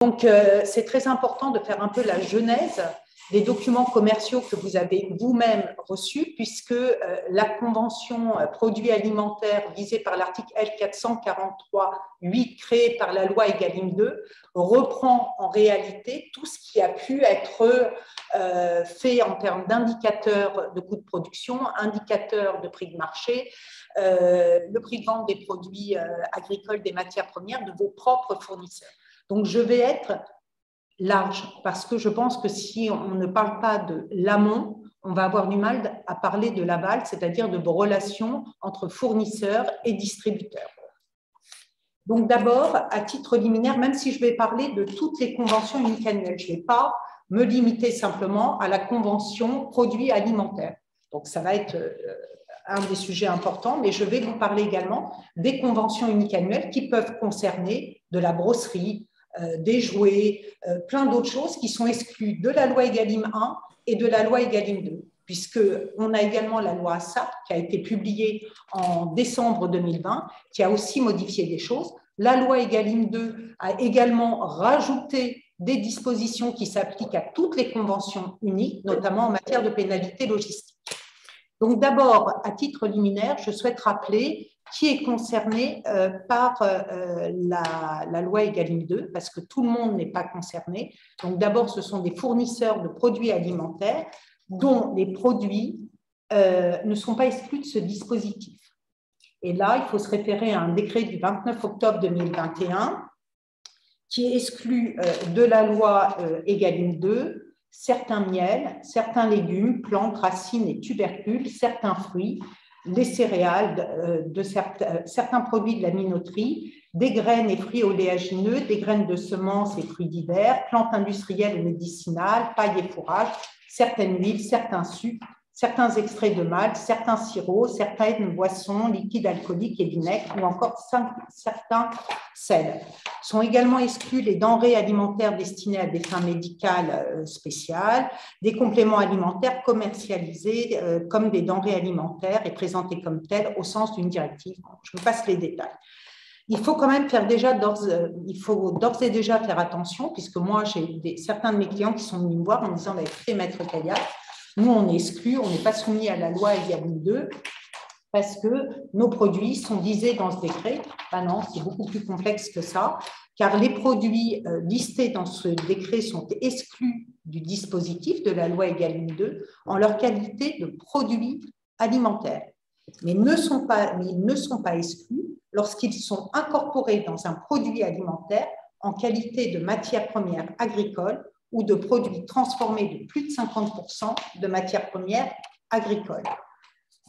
Donc, c'est très important de faire un peu la genèse des documents commerciaux que vous avez vous-même reçus, puisque la convention produits alimentaires visée par l'article L443-8 créé par la loi Egalim 2 reprend en réalité tout ce qui a pu être fait en termes d'indicateurs de coûts de production, indicateurs de prix de marché, le prix de vente des produits agricoles, des matières premières, de vos propres fournisseurs. Donc, je vais être large, parce que je pense que si on ne parle pas de l'amont, on va avoir du mal à parler de l'aval, c'est-à-dire de vos relations entre fournisseurs et distributeurs. Donc d'abord, à titre liminaire, même si je vais parler de toutes les conventions uniques annuelles, je ne vais pas me limiter simplement à la convention produits alimentaires. Donc ça va être un des sujets importants, mais je vais vous parler également des conventions uniques annuelles qui peuvent concerner de la brosserie, des jouets, plein d'autres choses qui sont exclues de la loi Egalim 1 et de la loi Egalim 2, puisqu'on a également la loi ASAP qui a été publiée en décembre 2020, qui a aussi modifié des choses. La loi Egalim 2 a également rajouté des dispositions qui s'appliquent à toutes les conventions uniques, notamment en matière de pénalité logistique. Donc d'abord, à titre liminaire, je souhaite rappeler qui est concerné par la loi Egalim 2, parce que tout le monde n'est pas concerné. Donc d'abord, ce sont des fournisseurs de produits alimentaires dont les produits ne sont pas exclus de ce dispositif. Et là, il faut se référer à un décret du 29 octobre 2021 qui exclut de la loi Egalim 2 certains miels, certains légumes, plantes, racines et tubercules, certains fruits, les céréales, certains produits de la minoterie, des graines et fruits oléagineux, des graines de semences et fruits divers, plantes industrielles et médicinales, paille et fourrage, certaines huiles, certains sucres, certains extraits de malt, certains sirops, certaines boissons, liquides alcooliques et vinaigres, ou encore certains sels. Sont également exclus les denrées alimentaires destinées à des fins médicales spéciales, des compléments alimentaires commercialisés comme des denrées alimentaires et présentés comme tels au sens d'une directive. Je vous passe les détails. Il faut quand même faire d'ores et déjà faire attention, puisque moi, j'ai certains de mes clients qui sont venus me voir en me disant, écoutez, Maître Kayat, nous, on est exclus, on n'est pas soumis à la loi Egalim 2 parce que nos produits sont visés dans ce décret. Ben non, c'est beaucoup plus complexe que ça, car les produits listés dans ce décret sont exclus du dispositif de la loi Egalim 2 en leur qualité de produits alimentaires, mais ils ne sont pas exclus lorsqu'ils sont incorporés dans un produit alimentaire en qualité de matière première agricole ou de produits transformés de plus de 50% de matières premières agricoles.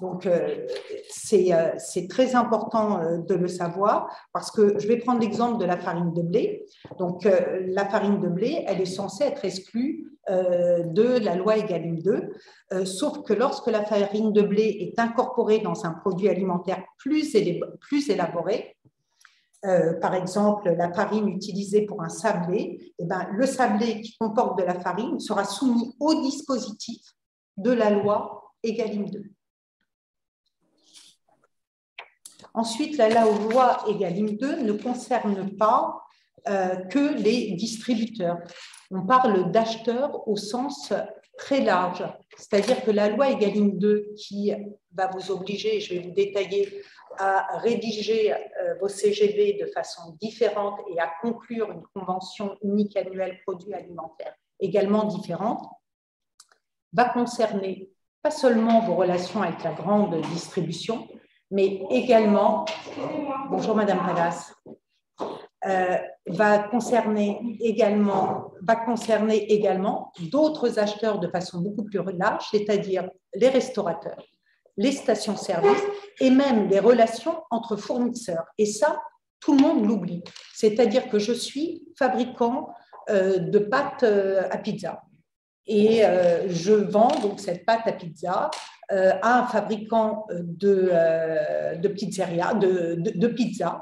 Donc, c'est très important de le savoir parce que je vais prendre l'exemple de la farine de blé. Donc, la farine de blé, elle est censée être exclue de la loi Egalim 2, sauf que lorsque la farine de blé est incorporée dans un produit alimentaire plus élaboré, par exemple, la farine utilisée pour un sablé, eh ben, le sablé qui comporte de la farine sera soumis au dispositif de la loi Egalim 2. Ensuite, la loi Egalim 2 ne concerne pas que les distributeurs. On parle d'acheteurs au sens très large, c'est-à-dire que la loi Egalim 2 qui va vous obliger, je vais vous détailler, à rédiger vos CGV de façon différente et à conclure une convention unique annuelle produits alimentaires également différente, va concerner pas seulement vos relations avec la grande distribution, mais également, bonjour Madame Palas, va concerner également d'autres acheteurs de façon beaucoup plus large, c'est-à-dire les restaurateurs, les stations-service et même les relations entre fournisseurs. Et ça, tout le monde l'oublie. C'est-à-dire que je suis fabricant de pâtes à pizza et je vends donc cette pâte à pizza à un fabricant de pizzeria, de pizza.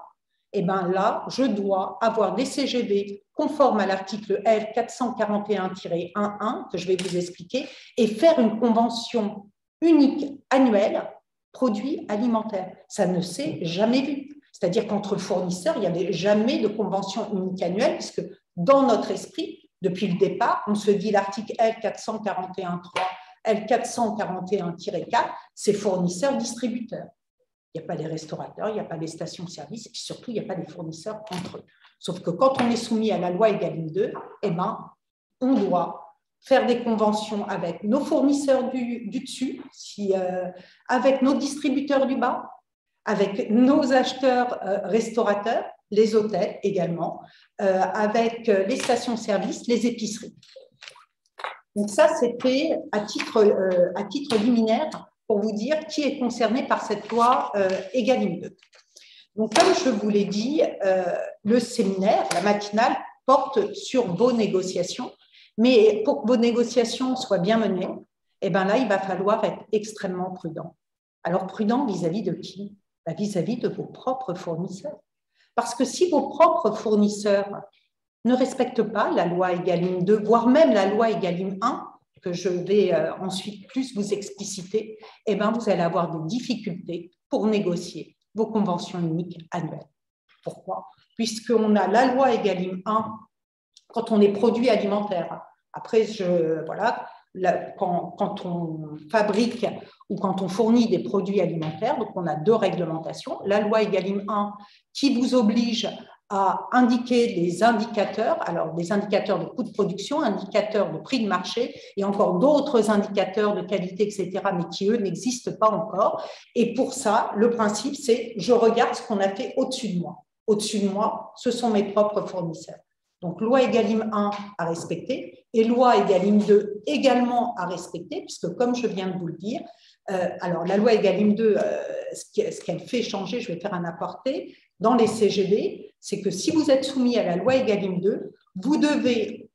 Et bien là, je dois avoir des CGV conformes à l'article L 441-11 que je vais vous expliquer et faire une convention unique annuelle produits alimentaires. Ça ne s'est jamais vu. C'est-à-dire qu'entre fournisseurs, il n'y avait jamais de convention unique annuelle puisque dans notre esprit, depuis le départ, on se dit l'article L441.3, L441-4, c'est fournisseurs-distributeurs. Il n'y a pas les restaurateurs, il n'y a pas les stations-service, et puis surtout, il n'y a pas les fournisseurs entre eux. Sauf que quand on est soumis à la loi Egalim 2, eh ben, on doit faire des conventions avec nos fournisseurs du dessus, avec nos distributeurs du bas, avec nos acheteurs restaurateurs, les hôtels également, avec les stations-service, les épiceries. Donc ça, c'était à titre liminaire pour vous dire qui est concerné par cette loi Egalim 2. Donc, comme je vous l'ai dit, le séminaire, la matinale, porte sur vos négociations, mais pour que vos négociations soient bien menées, eh ben là, il va falloir être extrêmement prudent. Alors, prudent vis-à-vis de qui? Vis-à-vis de vos propres fournisseurs. Parce que si vos propres fournisseurs ne respectent pas la loi Egalim 2, voire même la loi Egalim 1, que je vais ensuite plus vous expliciter, eh ben, vous allez avoir des difficultés pour négocier vos conventions uniques annuelles. Pourquoi? Puisqu'on a la loi Egalim 1 quand on est produit alimentaire. Après, voilà, quand on fabrique ou quand on fournit des produits alimentaires, donc on a deux réglementations. La loi Egalim 1 qui vous oblige à indiquer les indicateurs, alors des indicateurs de coût de production, indicateurs de prix de marché et encore d'autres indicateurs de qualité, etc., mais qui, eux, n'existent pas encore. Et pour ça, le principe, c'est je regarde ce qu'on a fait au-dessus de moi. Au-dessus de moi, ce sont mes propres fournisseurs. Donc, loi Egalim 1 à respecter et loi Egalim 2 également à respecter, puisque comme je viens de vous le dire, alors la loi Egalim 2, ce qu'elle fait changer, je vais faire un aparté, dans les CGV, c'est que si vous êtes soumis à la loi Egalim 2, vous devez,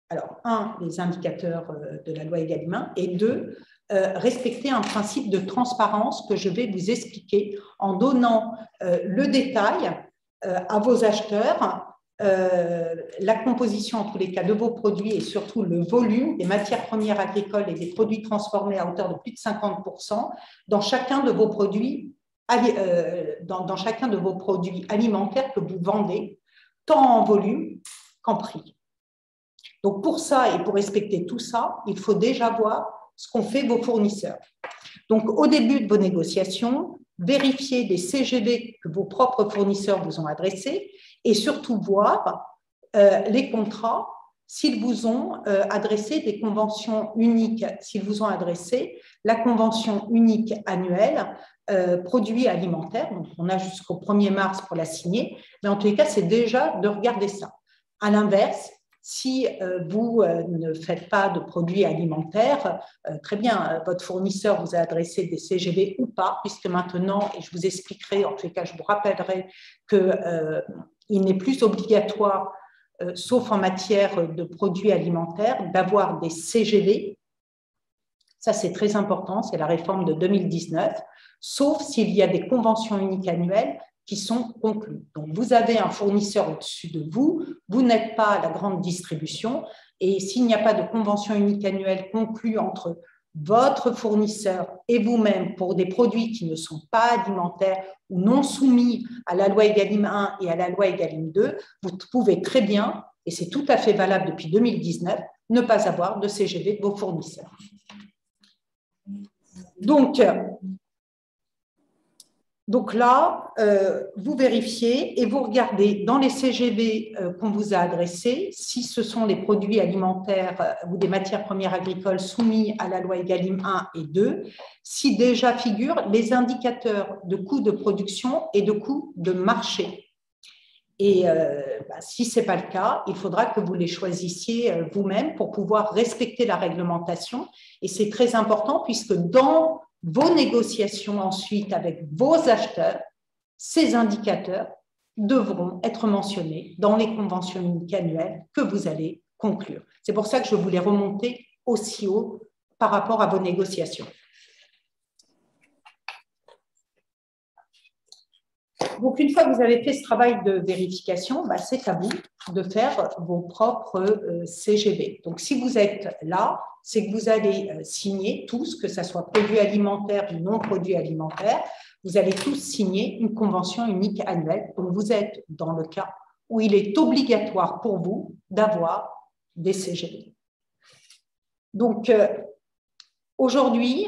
alors, les indicateurs de la loi Egalim 1, et 2, respecter un principe de transparence que je vais vous expliquer en donnant le détail à vos acheteurs, la composition en tous les cas de vos produits et surtout le volume des matières premières agricoles et des produits transformés à hauteur de plus de 50% dans chacun de vos produits dans chacun de vos produits alimentaires que vous vendez, tant en volume qu'en prix. Donc, pour ça et pour respecter tout ça, il faut déjà voir ce qu'ont fait vos fournisseurs. Donc, au début de vos négociations, vérifiez les CGV que vos propres fournisseurs vous ont adressés et surtout voir les contrats s'ils vous ont adressé des conventions uniques, s'ils vous ont adressé la convention unique annuelle produits alimentaires, donc on a jusqu'au 1er mars pour la signer, mais en tous les cas, c'est déjà de regarder ça. À l'inverse, si vous ne faites pas de produits alimentaires, très bien, votre fournisseur vous a adressé des CGV ou pas, puisque maintenant, et je vous expliquerai, en tous les cas, je vous rappellerai qu'il n'est plus obligatoire, sauf en matière de produits alimentaires, d'avoir des CGV. Ça, c'est très important, c'est la réforme de 2019, sauf s'il y a des conventions uniques annuelles qui sont conclues. Donc, vous avez un fournisseur au-dessus de vous, vous n'êtes pas à la grande distribution, et s'il n'y a pas de convention unique annuelle conclue entre votre fournisseur et vous-même pour des produits qui ne sont pas alimentaires ou non soumis à la loi Egalim 1 et à la loi Egalim 2, vous pouvez très bien, et c'est tout à fait valable depuis 2019, ne pas avoir de CGV de vos fournisseurs. Donc là, vous vérifiez et vous regardez dans les CGV qu'on vous a adressés, si ce sont les produits alimentaires ou des matières premières agricoles soumis à la loi Egalim 1 et 2, si déjà figurent les indicateurs de coûts de production et de coûts de marché. Et si ce n'est pas le cas, il faudra que vous les choisissiez vous-même pour pouvoir respecter la réglementation. Et c'est très important puisque dans vos négociations ensuite avec vos acheteurs, ces indicateurs devront être mentionnés dans les conventions uniques annuelles que vous allez conclure. C'est pour ça que je voulais remonter aussi haut par rapport à vos négociations. Donc, une fois que vous avez fait ce travail de vérification, c'est à vous de faire vos propres CGV. Donc, si vous êtes là, c'est que vous allez signer tous, que ce soit produits alimentaires ou non produits alimentaires, vous allez tous signer une convention unique annuelle. Donc, vous êtes dans le cas où il est obligatoire pour vous d'avoir des CGV. Donc, aujourd'hui,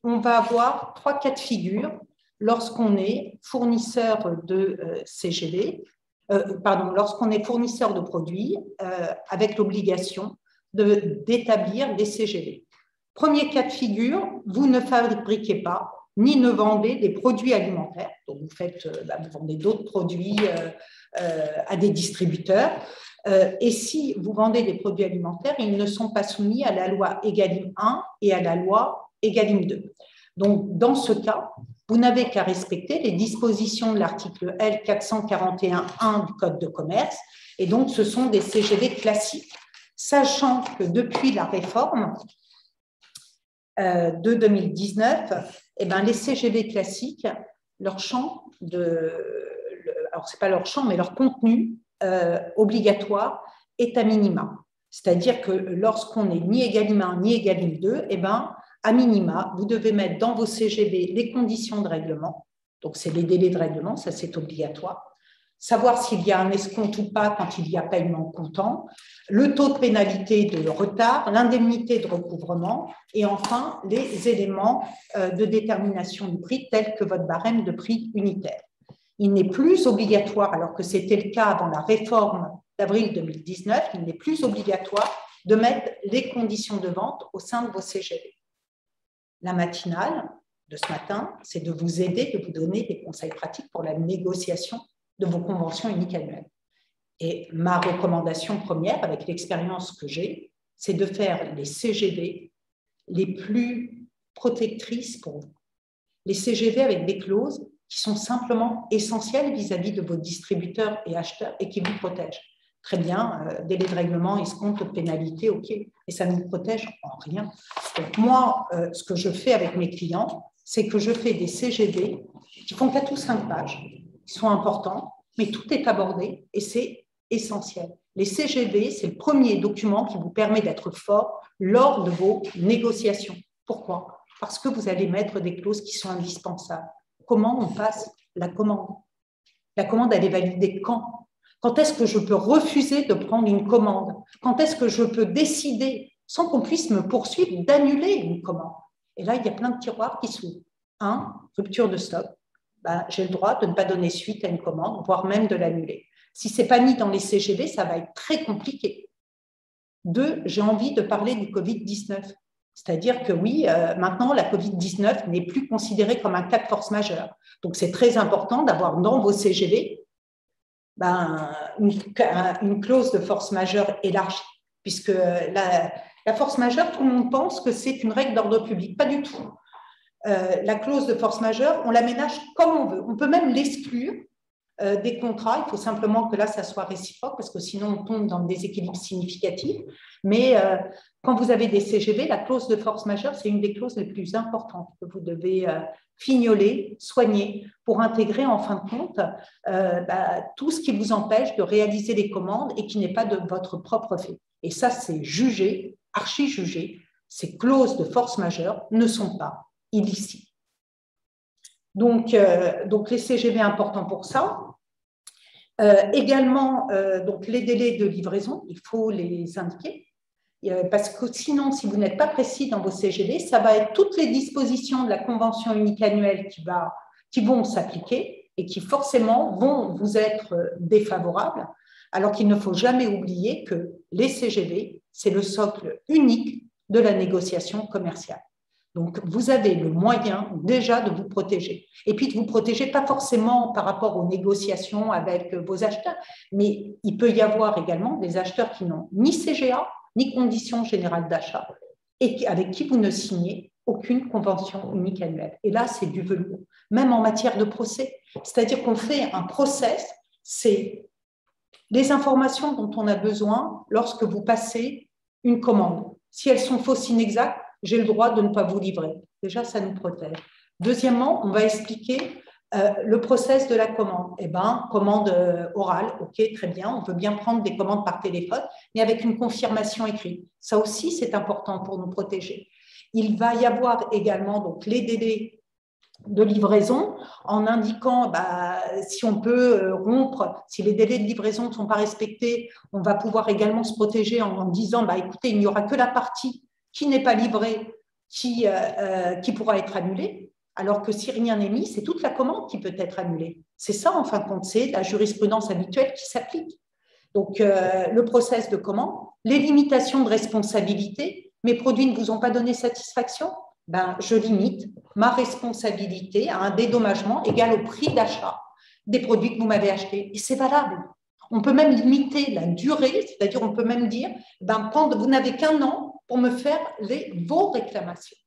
on va avoir 3 cas de figure lorsqu'on est fournisseur de CGV, lorsqu'on est fournisseur de produits avec l'obligation d'établir des CGV. Premier cas de figure, vous ne fabriquez pas ni ne vendez des produits alimentaires. Donc, vous vendez d'autres produits à des distributeurs. Et si vous vendez des produits alimentaires, ils ne sont pas soumis à la loi Egalim 1 et à la loi Egalim 2. Donc, dans ce cas, vous n'avez qu'à respecter les dispositions de l'article L 441-1 du Code de commerce. Et donc, ce sont des CGV classiques, sachant que depuis la réforme de 2019, les CGV classiques, leur champ alors c'est pas leur champ, mais leur contenu obligatoire est à minima. C'est-à-dire que lorsqu'on n'est ni Egalim 1 ni Egalim 2, à minima, vous devez mettre dans vos CGV les conditions de règlement. Donc, c'est les délais de règlement, ça c'est obligatoire. Savoir s'il y a un escompte ou pas quand il y a paiement comptant, le taux de pénalité de retard, l'indemnité de recouvrement et enfin les éléments de détermination du prix tels que votre barème de prix unitaire. Il n'est plus obligatoire, alors que c'était le cas avant la réforme d'avril 2019, il n'est plus obligatoire de mettre les conditions de vente au sein de vos CGV. La matinale de ce matin, c'est de vous aider, de vous donner des conseils pratiques pour la négociation de vos conventions uniques annuelles. Et ma recommandation première, avec l'expérience que j'ai, c'est de faire les CGV les plus protectrices pour vous. Les CGV avec des clauses qui sont simplement essentielles vis-à-vis de vos distributeurs et acheteurs et qui vous protègent. Très bien, délai de règlement, escompte, taux de pénalité, OK, et ça ne vous protège en rien. Donc moi, ce que je fais avec mes clients, c'est que je fais des CGV qui font 4 ou 5 pages, qui sont importants, mais tout est abordé et c'est essentiel. Les CGV, c'est le premier document qui vous permet d'être fort lors de vos négociations. Pourquoi? Parce que vous allez mettre des clauses qui sont indispensables. Comment on passe la commande? La commande, elle est validée quand? Quand est-ce que je peux refuser de prendre une commande? Quand est-ce que je peux décider, sans qu'on puisse me poursuivre, d'annuler une commande? Et là, il y a plein de tiroirs qui s'ouvrent. 1, rupture de stock. J'ai le droit de ne pas donner suite à une commande, voire même de l'annuler. Si ce n'est pas mis dans les CGV, ça va être très compliqué. 2, j'ai envie de parler du Covid-19. C'est-à-dire que oui, maintenant, la Covid-19 n'est plus considérée comme un cas de force majeure. Donc, c'est très important d'avoir dans vos CGV une clause de force majeure élargie, puisque la force majeure, tout le monde pense que c'est une règle d'ordre public. Pas du tout. La clause de force majeure, on l'aménage comme on veut. On peut même l'exclure des contrats. Il faut simplement que là, ça soit réciproque, parce que sinon, on tombe dans le déséquilibre significatif. Mais quand vous avez des CGV, la clause de force majeure, c'est une des clauses les plus importantes que vous devez fignoler, soigner, pour intégrer en fin de compte tout ce qui vous empêche de réaliser les commandes et qui n'est pas de votre propre fait. Et ça, c'est jugé, archi-jugé. Ces clauses de force majeure ne sont pas illicites. Donc les CGV importants pour ça. Également, donc les délais de livraison, il faut les indiquer. Parce que sinon, si vous n'êtes pas précis dans vos CGV, ça va être toutes les dispositions de la convention unique annuelle qui vont s'appliquer et qui forcément vont vous être défavorables, alors qu'il ne faut jamais oublier que les CGV, c'est le socle unique de la négociation commerciale. Donc, vous avez le moyen déjà de vous protéger. Et puis, de vous protéger pas forcément par rapport aux négociations avec vos acheteurs, mais il peut y avoir également des acheteurs qui n'ont ni CGA, ni conditions générales d'achat, et avec qui vous ne signez aucune convention unique annuelle. Et là, c'est du velours, même en matière de procès. C'est-à-dire qu'on fait un process, c'est les informations dont on a besoin lorsque vous passez une commande. Si elles sont fausses, inexactes, j'ai le droit de ne pas vous livrer. Déjà, ça nous protège. Deuxièmement, on va expliquer le process de la commande. Commande orale, OK, très bien, on peut bien prendre des commandes par téléphone, mais avec une confirmation écrite. Ça aussi, c'est important pour nous protéger. Il va y avoir également donc, les délais de livraison en indiquant si on peut rompre, si les délais de livraison ne sont pas respectés, on va pouvoir également se protéger en disant écoutez, il n'y aura que la partie qui n'est pas livrée qui pourra être annulée, alors que si rien n'est mis, c'est toute la commande qui peut être annulée. C'est ça, en fin de compte, c'est la jurisprudence habituelle qui s'applique. Donc, le process de commande, les limitations de responsabilité, mes produits ne vous ont pas donné satisfaction, je limite ma responsabilité à un dédommagement égal au prix d'achat des produits que vous m'avez achetés. Et c'est valable. On peut même limiter la durée, c'est-à-dire on peut même dire, vous n'avez qu'un an pour me faire vos réclamations.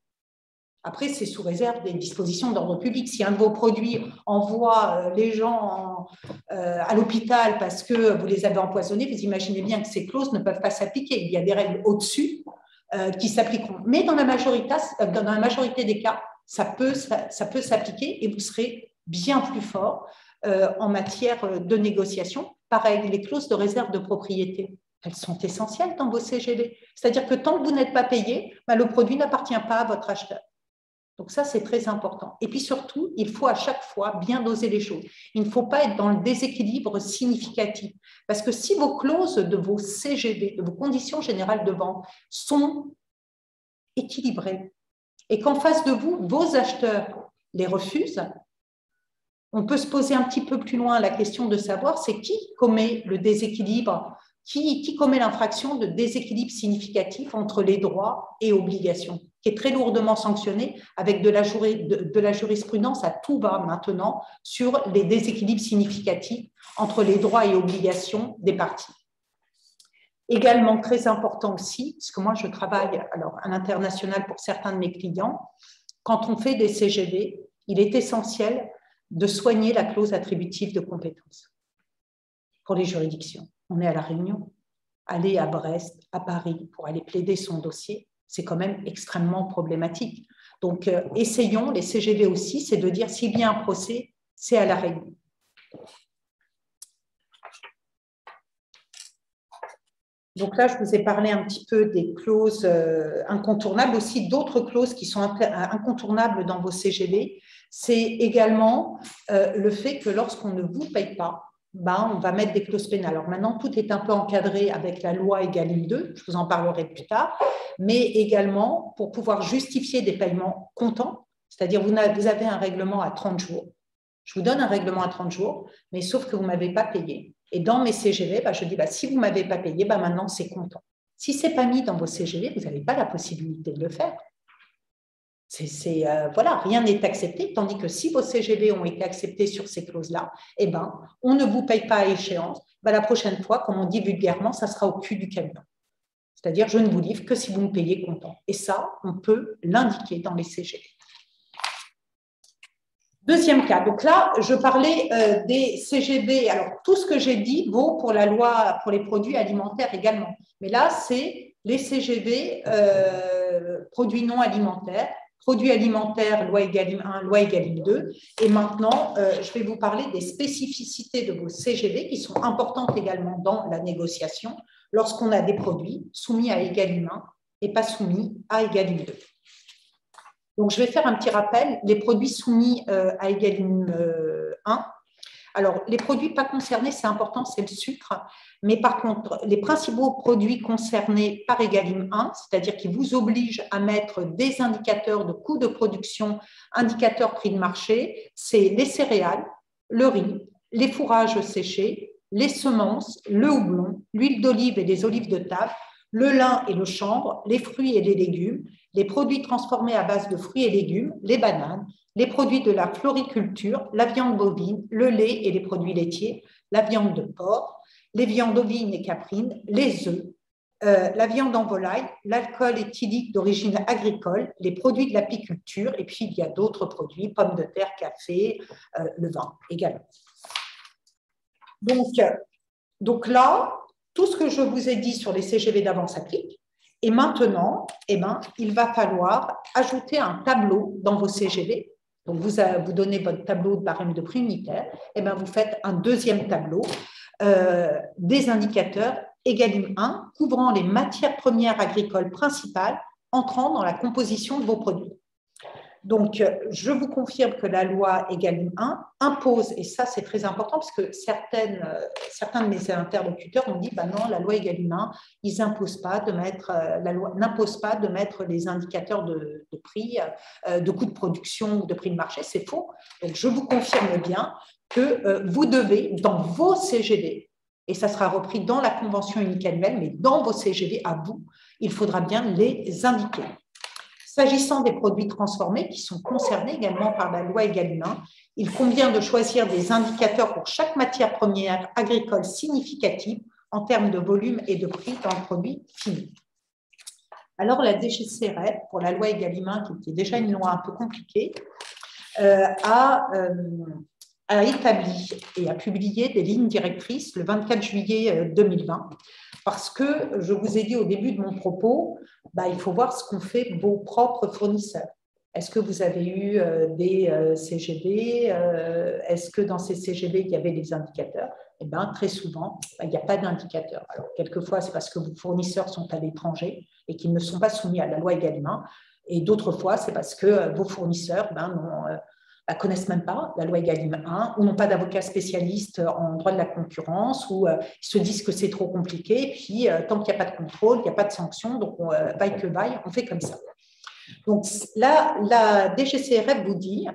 Après, c'est sous réserve des dispositions d'ordre public. Si un de vos produits envoie les gens à l'hôpital parce que vous les avez empoisonnés, vous imaginez bien que ces clauses ne peuvent pas s'appliquer. Il y a des règles au-dessus qui s'appliqueront. Mais dans la majorité des cas, ça peut s'appliquer et vous serez bien plus fort en matière de négociation. Pareil, les clauses de réserve de propriété, elles sont essentielles dans vos CGV. C'est-à-dire que tant que vous n'êtes pas payé, le produit n'appartient pas à votre acheteur. Donc ça, c'est très important. Et puis surtout, il faut à chaque fois bien doser les choses. Il ne faut pas être dans le déséquilibre significatif. Parce que si vos clauses de vos CGV, de vos conditions générales de vente, sont équilibrées et qu'en face de vous, vos acheteurs les refusent, on peut se poser un petit peu plus loin la question de savoir c'est qui commet le déséquilibre, qui commet l'infraction de déséquilibre significatif entre les droits et obligations, qui est très lourdement sanctionné avec de la jurisprudence à tout va maintenant sur les déséquilibres significatifs entre les droits et obligations des parties. Également très important aussi, parce que moi je travaille à l'international pour certains de mes clients, quand on fait des CGV, il est essentiel de soigner la clause attributive de compétence pour les juridictions. On est à La Réunion, aller à Brest, à Paris pour aller plaider son dossier, c'est quand même extrêmement problématique. Donc, essayons, les CGV aussi, c'est de dire s'il y a un procès, c'est à La Réunion. Donc là, je vous ai parlé un petit peu des clauses incontournables, aussi d'autres clauses qui sont incontournables dans vos CGV. C'est également le fait que lorsqu'on ne vous paye pas, on va mettre des clauses pénales. Alors maintenant, tout est un peu encadré avec la loi Egalim 2, je vous en parlerai plus tard, mais également pour pouvoir justifier des paiements comptants, c'est-à-dire vous avez un règlement à 30 jours, je vous donne un règlement à 30 jours, mais sauf que vous ne m'avez pas payé. Et dans mes CGV, je dis, si vous ne m'avez pas payé, maintenant c'est comptant. Si ce n'est pas mis dans vos CGV, vous n'avez pas la possibilité de le faire. Voilà, rien n'est accepté, tandis que si vos CGV ont été acceptés sur ces clauses-là, on ne vous paye pas à échéance. La prochaine fois, comme on dit vulgairement, ça sera au cul du camion. C'est-à-dire, je ne vous livre que si vous me payez comptant. Et ça, on peut l'indiquer dans les CGV. Deuxième cas, donc là, je parlais des CGV. Alors, tout ce que j'ai dit vaut pour la loi, pour les produits alimentaires également. Mais là, c'est les CGV produits non alimentaires, produits alimentaires, loi Egalim 1, loi Egalim 2. Et maintenant, je vais vous parler des spécificités de vos CGV qui sont importantes également dans la négociation lorsqu'on a des produits soumis à Egalim 1 et pas soumis à Egalim 2. Donc, je vais faire un petit rappel. Les produits soumis à Egalim 1, alors, les produits pas concernés, c'est important, c'est le sucre. Mais par contre, les principaux produits concernés par Egalim 1, c'est-à-dire qui vous obligent à mettre des indicateurs de coûts de production, indicateurs prix de marché, c'est les céréales, le riz, les fourrages séchés, les semences, le houblon, l'huile d'olive et les olives de table, le lin et le chanvre, les fruits et les légumes, les produits transformés à base de fruits et légumes, les bananes, les produits de la floriculture, la viande bovine, le lait et les produits laitiers, la viande de porc, les viandes ovines et caprines, les œufs, la viande en volaille, l'alcool éthylique d'origine agricole, les produits de l'apiculture, et puis il y a d'autres produits, pommes de terre, café, le vin également. Donc là, tout ce que je vous ai dit sur les CGV d'avant s'applique. Et maintenant, il va falloir ajouter un tableau dans vos CGV. Donc, vous donnez votre tableau de barème de prix unitaire. Vous faites un deuxième tableau des indicateurs Egalim 1 couvrant les matières premières agricoles principales entrant dans la composition de vos produits. Donc, je vous confirme que la loi Egalim 1 impose, et ça c'est très important parce que certains de mes interlocuteurs ont dit bah non, la loi Egalim 1, ils imposent pas de mettre, la loi n'impose pas de mettre les indicateurs de prix, de coûts de production ou de prix de marché. C'est faux. Donc, je vous confirme bien que vous devez, dans vos CGV, et ça sera repris dans la convention unique annuelle, mais dans vos CGV à vous, il faudra bien les indiquer. S'agissant des produits transformés qui sont concernés également par la loi Egalim 1, il convient de choisir des indicateurs pour chaque matière première agricole significative en termes de volume et de prix dans le produit fini. Alors, la DGCCRF, pour la loi Egalim 1, qui était déjà une loi un peu compliquée, a établi et a publié des lignes directrices le 24 juillet 2020, parce que je vous ai dit au début de mon propos, bah, il faut voir ce qu'ont fait vos propres fournisseurs. Est-ce que vous avez eu des CGV? Est-ce que dans ces CGV, il y avait des indicateurs? Eh bien, très souvent, il n'y a pas d'indicateurs. Alors, quelquefois, c'est parce que vos fournisseurs sont à l'étranger et qu'ils ne sont pas soumis à la loi Egalim 1. Et d'autres fois, c'est parce que vos fournisseurs ne connaissent même pas la loi Egalim 1 ou n'ont pas d'avocat spécialiste en droit de la concurrence ou ils se disent que c'est trop compliqué. Et puis, tant qu'il n'y a pas de contrôle, il n'y a pas de sanction, donc vaille que vaille, on fait comme ça. Donc là, la DGCCRF vous dit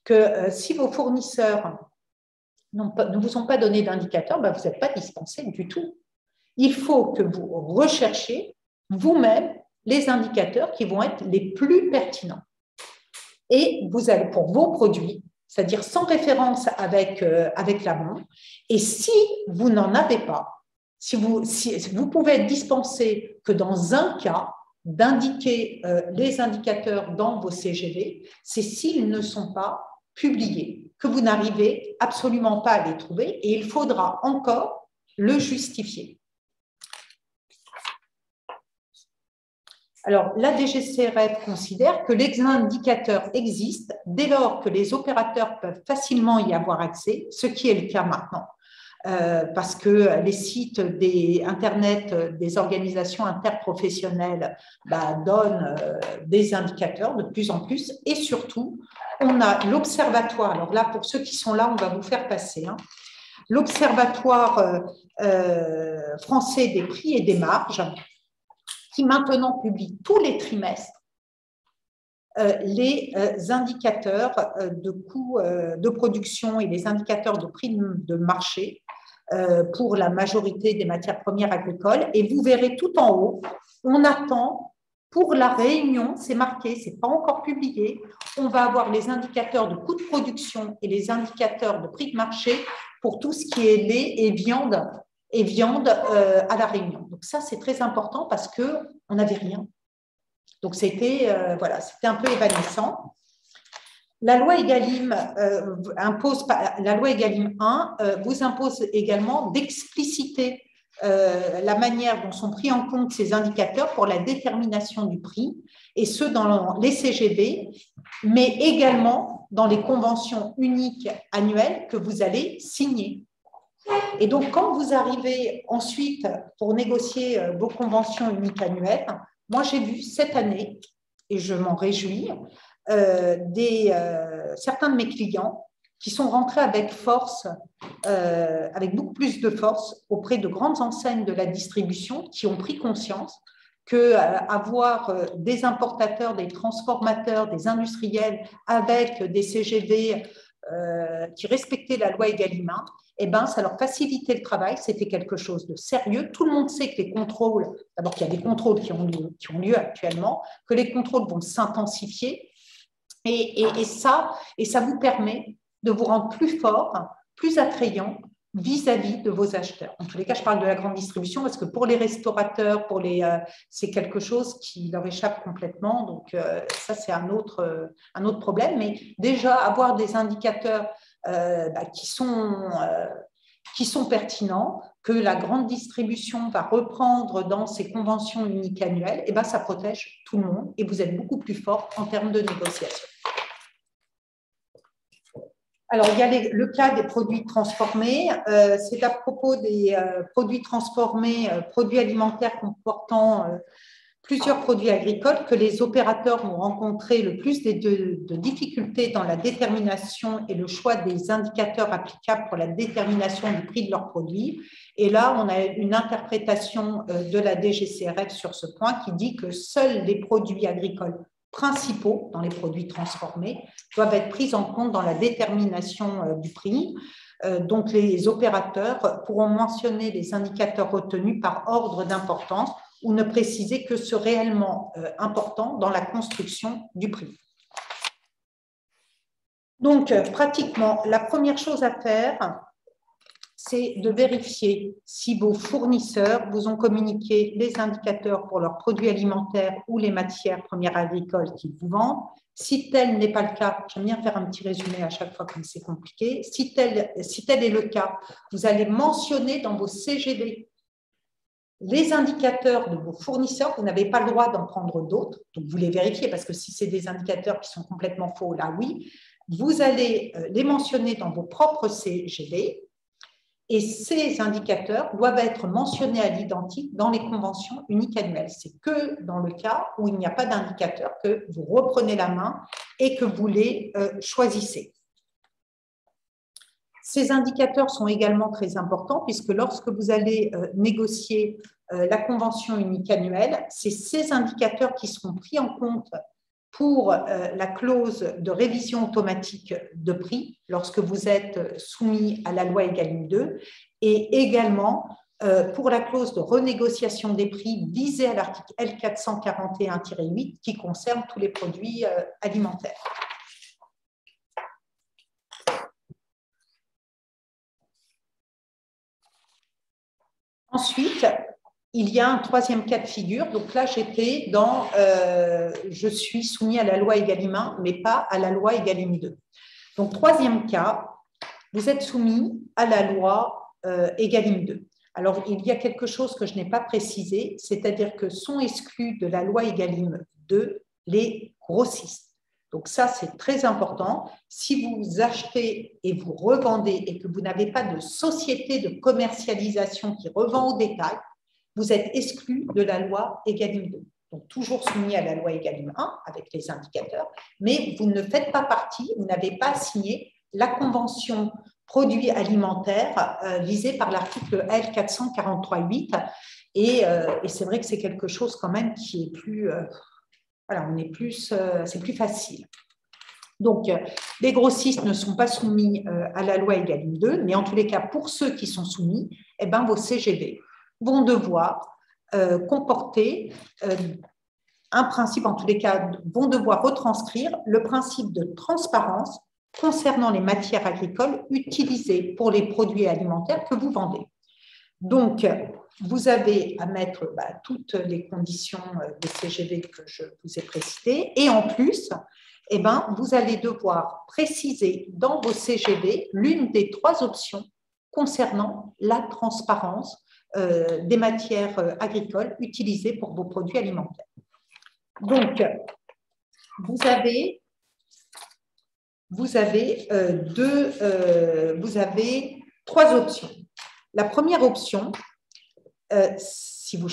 que si vos fournisseurs ne vous ont pas donné d'indicateur, ben vous n'êtes pas dispensé du tout. Il faut que vous recherchiez vous-même les indicateurs qui vont être les plus pertinents. Et vous allez, pour vos produits, c'est-à-dire sans référence avec l'amont, et si vous n'en avez pas, si vous pouvez être dispensé que dans un cas d'indiquer les indicateurs dans vos CGV, c'est s'ils ne sont pas publiés, que vous n'arrivez absolument pas à les trouver, et il faudra encore le justifier. Alors, la DGCCRF considère que les indicateurs existent dès lors que les opérateurs peuvent facilement y avoir accès, ce qui est le cas maintenant, parce que les sites Internet des organisations interprofessionnelles donnent des indicateurs de plus en plus, et surtout, on a l'Observatoire. Alors là, pour ceux qui sont là, on va vous faire passer. L'Observatoire français des prix et des marges, qui maintenant publie tous les trimestres les indicateurs de coûts de production et les indicateurs de prix de marché pour la majorité des matières premières agricoles. Et vous verrez tout en haut, on attend pour la Réunion, c'est marqué, ce n'est pas encore publié, on va avoir les indicateurs de coûts de production et les indicateurs de prix de marché pour tout ce qui est lait et viande à la Réunion. Donc ça, c'est très important parce qu'on n'avait rien. Donc c'était un peu évanescent. La loi Egalim la loi Egalim 1 vous impose également d'expliciter la manière dont sont pris en compte ces indicateurs pour la détermination du prix, et ce dans les CGV, mais également dans les conventions uniques annuelles que vous allez signer. Et donc, quand vous arrivez ensuite pour négocier vos conventions uniques annuelles, moi, j'ai vu cette année, et je m'en réjouis, certains de mes clients qui sont rentrés avec force, avec beaucoup plus de force auprès de grandes enseignes de la distribution qui ont pris conscience qu'avoir des importateurs, des transformateurs, des industriels avec des CGV qui respectaient la loi Egalim 1, eh ben, ça leur facilitait le travail, c'était quelque chose de sérieux. Tout le monde sait que les contrôles, d'abord qu'il y a des contrôles qui ont lieu actuellement, que les contrôles vont s'intensifier, et ça vous permet de vous rendre plus fort, plus attrayant vis-à-vis de vos acheteurs. En tous les cas, je parle de la grande distribution parce que pour les restaurateurs, c'est quelque chose qui leur échappe complètement. Donc, ça, c'est un autre problème. Mais déjà, avoir des indicateurs qui sont pertinents, que la grande distribution va reprendre dans ses conventions uniques annuelles, et ça protège tout le monde et vous êtes beaucoup plus fort en termes de négociation. Alors, il y a le cas des produits transformés. C'est à propos des produits transformés, produits alimentaires comportant plusieurs produits agricoles que les opérateurs ont rencontré le plus de difficultés dans la détermination et le choix des indicateurs applicables pour la détermination du prix de leurs produits. Et là, on a une interprétation de la DGCRF sur ce point qui dit que seuls les produits agricoles principaux, dans les produits transformés, doivent être pris en compte dans la détermination du prix. Donc, les opérateurs pourront mentionner les indicateurs retenus par ordre d'importance ou ne préciser que ce réellement important dans la construction du prix. Donc, pratiquement, la première chose à faire, c'est de vérifier si vos fournisseurs vous ont communiqué les indicateurs pour leurs produits alimentaires ou les matières premières agricoles qu'ils vous vendent. Si tel n'est pas le cas, j'aime bien faire un petit résumé à chaque fois comme c'est compliqué, si tel est le cas, vous allez mentionner dans vos CGV les indicateurs de vos fournisseurs, vous n'avez pas le droit d'en prendre d'autres, donc vous les vérifiez parce que si c'est des indicateurs qui sont complètement faux, là oui, vous allez les mentionner dans vos propres CGV et ces indicateurs doivent être mentionnés à l'identique dans les conventions uniques annuelles. C'est que dans le cas où il n'y a pas d'indicateur que vous reprenez la main et que vous les choisissez. Ces indicateurs sont également très importants puisque lorsque vous allez négocier la convention unique annuelle, c'est ces indicateurs qui seront pris en compte pour la clause de révision automatique de prix lorsque vous êtes soumis à la loi Egalim 2 et également pour la clause de renégociation des prix visée à l'article L441-8 qui concerne tous les produits alimentaires. Ensuite, il y a un troisième cas de figure. Donc là, j'étais dans je suis soumis à la loi Egalim 1, mais pas à la loi Egalim 2. Donc, troisième cas, vous êtes soumis à la loi Egalim 2. Alors, il y a quelque chose que je n'ai pas précisé, c'est-à-dire que sont exclus de la loi Egalim 2 les grossistes. Donc ça, c'est très important. Si vous achetez et vous revendez et que vous n'avez pas de société de commercialisation qui revend au détail, vous êtes exclu de la loi Egalim 2. Donc toujours soumis à la loi Egalim 1 avec les indicateurs, mais vous ne faites pas partie, vous n'avez pas signé la convention produits alimentaires visée par l'article L443-8. Et c'est vrai que c'est quelque chose quand même qui est plus... voilà, c'est plus facile. Donc, les grossistes ne sont pas soumis à la loi Egalim 2, mais en tous les cas, pour ceux qui sont soumis, eh ben, vos CGV vont devoir comporter un principe, en tous les cas, vont devoir retranscrire le principe de transparence concernant les matières agricoles utilisées pour les produits alimentaires que vous vendez. Donc, vous avez à mettre toutes les conditions de CGV que je vous ai précisées et en plus, eh ben, vous allez devoir préciser dans vos CGV l'une des trois options concernant la transparence des matières agricoles utilisées pour vos produits alimentaires. Donc, vous avez trois options. La première option, si vous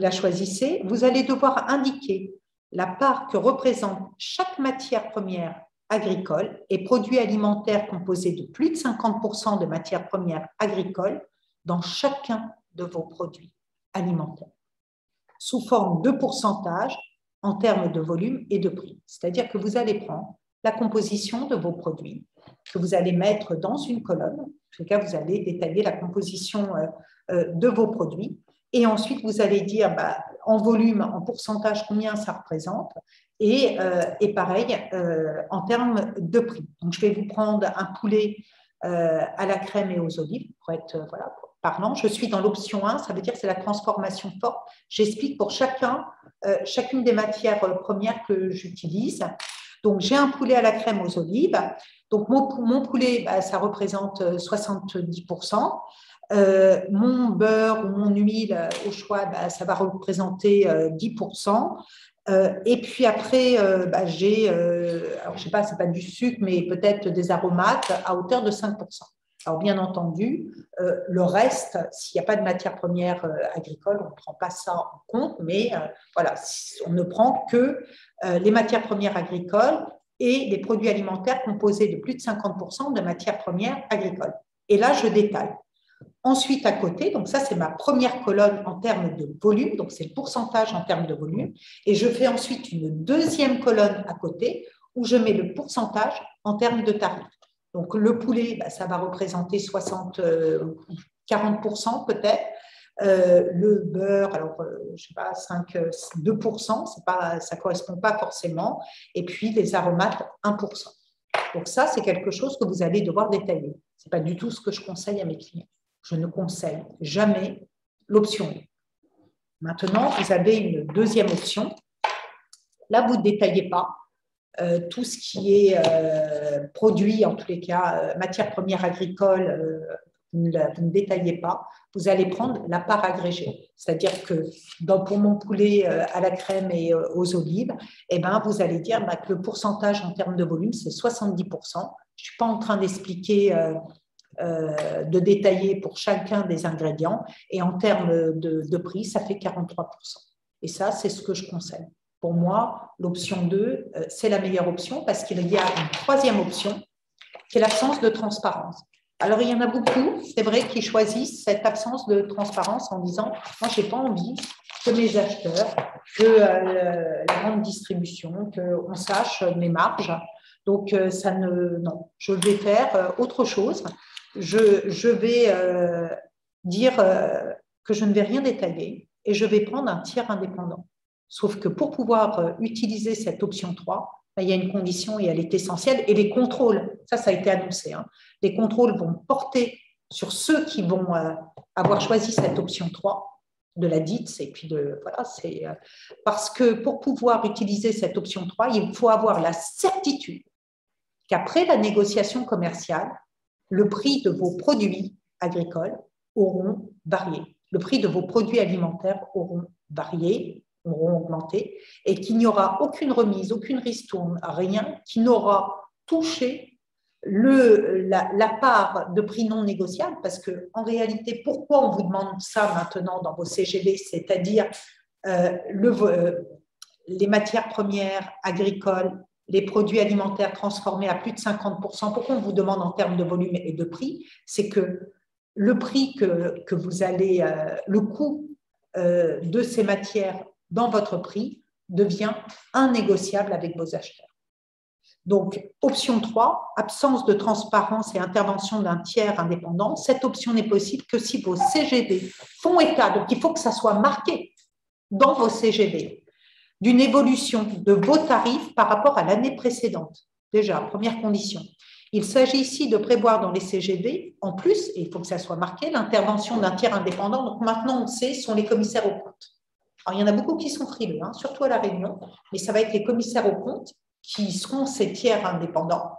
la choisissez, vous allez devoir indiquer la part que représente chaque matière première agricole et produits alimentaires composés de plus de 50% de matières premières agricoles dans chacun de vos produits alimentaires, sous forme de pourcentage en termes de volume et de prix. C'est-à-dire que vous allez prendre la composition de vos produits, que vous allez mettre dans une colonne. En tout cas, vous allez détailler la composition de vos produits. Et ensuite, vous allez dire en volume, en pourcentage, combien ça représente. Et pareil, en termes de prix. Donc, je vais vous prendre un poulet à la crème et aux olives pour être parlant. Je suis dans l'option 1, ça veut dire que c'est la transformation forte. J'explique pour chacune des matières premières que j'utilise. Donc, j'ai un poulet à la crème aux olives. Donc, mon poulet, ça représente 70%. Mon beurre ou mon huile au choix, ça va représenter 10%. Et puis après, j'ai, alors je ne sais pas, ce n'est pas du sucre, mais peut-être des aromates à hauteur de 5%. Alors, bien entendu, le reste, s'il n'y a pas de matières premières agricoles, on ne prend pas ça en compte, mais voilà, on ne prend que les matières premières agricoles et les produits alimentaires composés de plus de 50% de matières premières agricoles. Et là, je détaille. Ensuite, à côté, donc ça, c'est ma première colonne en termes de volume, donc c'est le pourcentage en termes de volume. Et je fais ensuite une deuxième colonne à côté où je mets le pourcentage en termes de tarifs. Donc, le poulet, ça va représenter 40% peut-être. Le beurre, alors, je ne sais pas, 2%, ça ne correspond pas forcément. Et puis, les aromates, 1%. Donc, ça, c'est quelque chose que vous allez devoir détailler. Ce n'est pas du tout ce que je conseille à mes clients. Je ne conseille jamais l'option 1. Maintenant, vous avez une deuxième option. Là, vous ne détaillez pas tout ce qui est produit, en tous les cas, matières premières agricoles, vous ne détaillez pas. Vous allez prendre la part agrégée. C'est-à-dire que pour mon poulet à la crème et aux olives, eh ben, vous allez dire que le pourcentage en termes de volume, c'est 70%. Je ne suis pas en train d'expliquer de détailler pour chacun des ingrédients. Et en termes de prix, ça fait 43%. Et ça, c'est ce que je conseille. Pour moi, l'option 2, c'est la meilleure option parce qu'il y a une troisième option qui est l'absence de transparence. Alors, il y en a beaucoup, c'est vrai, qui choisissent cette absence de transparence en disant « Moi, je n'ai pas envie que mes acheteurs, que la grande distribution, qu'on sache mes marges. » Donc, non, je vais faire autre chose. Je vais dire que je ne vais rien détailler et je vais prendre un tiers indépendant. Sauf que pour pouvoir utiliser cette option 3, il y a une condition et elle est essentielle. Et les contrôles, ça a été annoncé, hein, les contrôles vont porter sur ceux qui vont avoir choisi cette option 3 de la DITS. Et puis, voilà, c'est parce que pour pouvoir utiliser cette option 3, il faut avoir la certitude qu'après la négociation commerciale, le prix de vos produits agricoles auront varié. Le prix de vos produits alimentaires auront varié, auront augmenté, et qu'il n'y aura aucune remise, aucune ristourne, rien qui n'aura touché la part de prix non négociable, parce qu'en réalité, pourquoi on vous demande ça maintenant dans vos CGV, c'est-à-dire les matières premières agricoles, les produits alimentaires transformés à plus de 50%, pourquoi on vous demande en termes de volume et de prix, c'est que le prix que vous allez, le coût de ces matières dans votre prix devient innégociable avec vos acheteurs. Donc, option 3, absence de transparence et intervention d'un tiers indépendant. Cette option n'est possible que si vos CGV font état, donc il faut que ça soit marqué dans vos CGV, d'une évolution de vos tarifs par rapport à l'année précédente. Déjà, première condition. Il s'agit ici de prévoir dans les CGV, en plus, et il faut que ça soit marqué, l'intervention d'un tiers indépendant. Donc maintenant, on sait, sont les commissaires aux comptes. Alors, il y en a beaucoup qui sont frileux, hein, surtout à La Réunion, mais ça va être les commissaires aux comptes qui seront ces tiers indépendants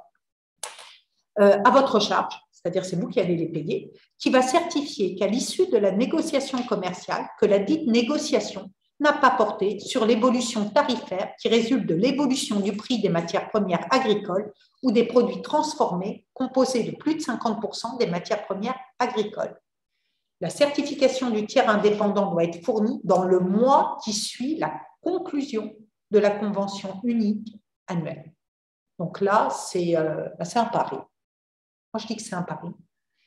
à votre charge, c'est-à-dire c'est vous qui allez les payer, qui va certifier qu'à l'issue de la négociation commerciale, que la dite négociation n'a pas porté sur l'évolution tarifaire qui résulte de l'évolution du prix des matières premières agricoles ou des produits transformés composés de plus de 50% des matières premières agricoles. La certification du tiers indépendant doit être fournie dans le mois qui suit la conclusion de la convention unique annuelle. Donc là, c'est un pari. Moi, je dis que c'est un pari.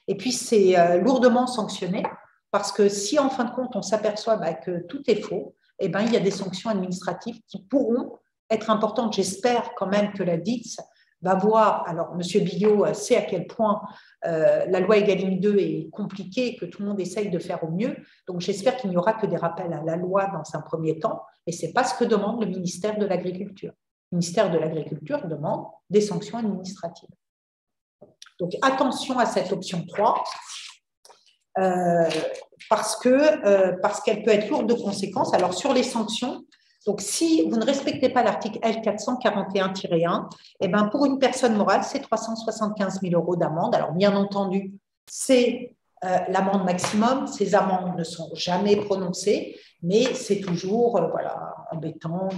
Et puis, c'est lourdement sanctionné parce que si, en fin de compte, on s'aperçoit que tout est faux, eh ben, il y a des sanctions administratives qui pourront être importantes. J'espère quand même que la DITS va voir, alors M. Billot sait à quel point la loi Egalim 2 est compliquée et que tout le monde essaye de faire au mieux. Donc, j'espère qu'il n'y aura que des rappels à la loi dans un premier temps, mais ce n'est pas ce que demande le ministère de l'Agriculture. Le ministère de l'Agriculture demande des sanctions administratives. Donc, attention à cette option 3, parce qu'elle peut être lourde de conséquences. Alors, sur les sanctions, donc, si vous ne respectez pas l'article L441-1, eh ben, pour une personne morale, c'est 375 000 € d'amende. Alors, bien entendu, c'est l'amende maximum. Ces amendes ne sont jamais prononcées, mais c'est toujours voilà, embêtant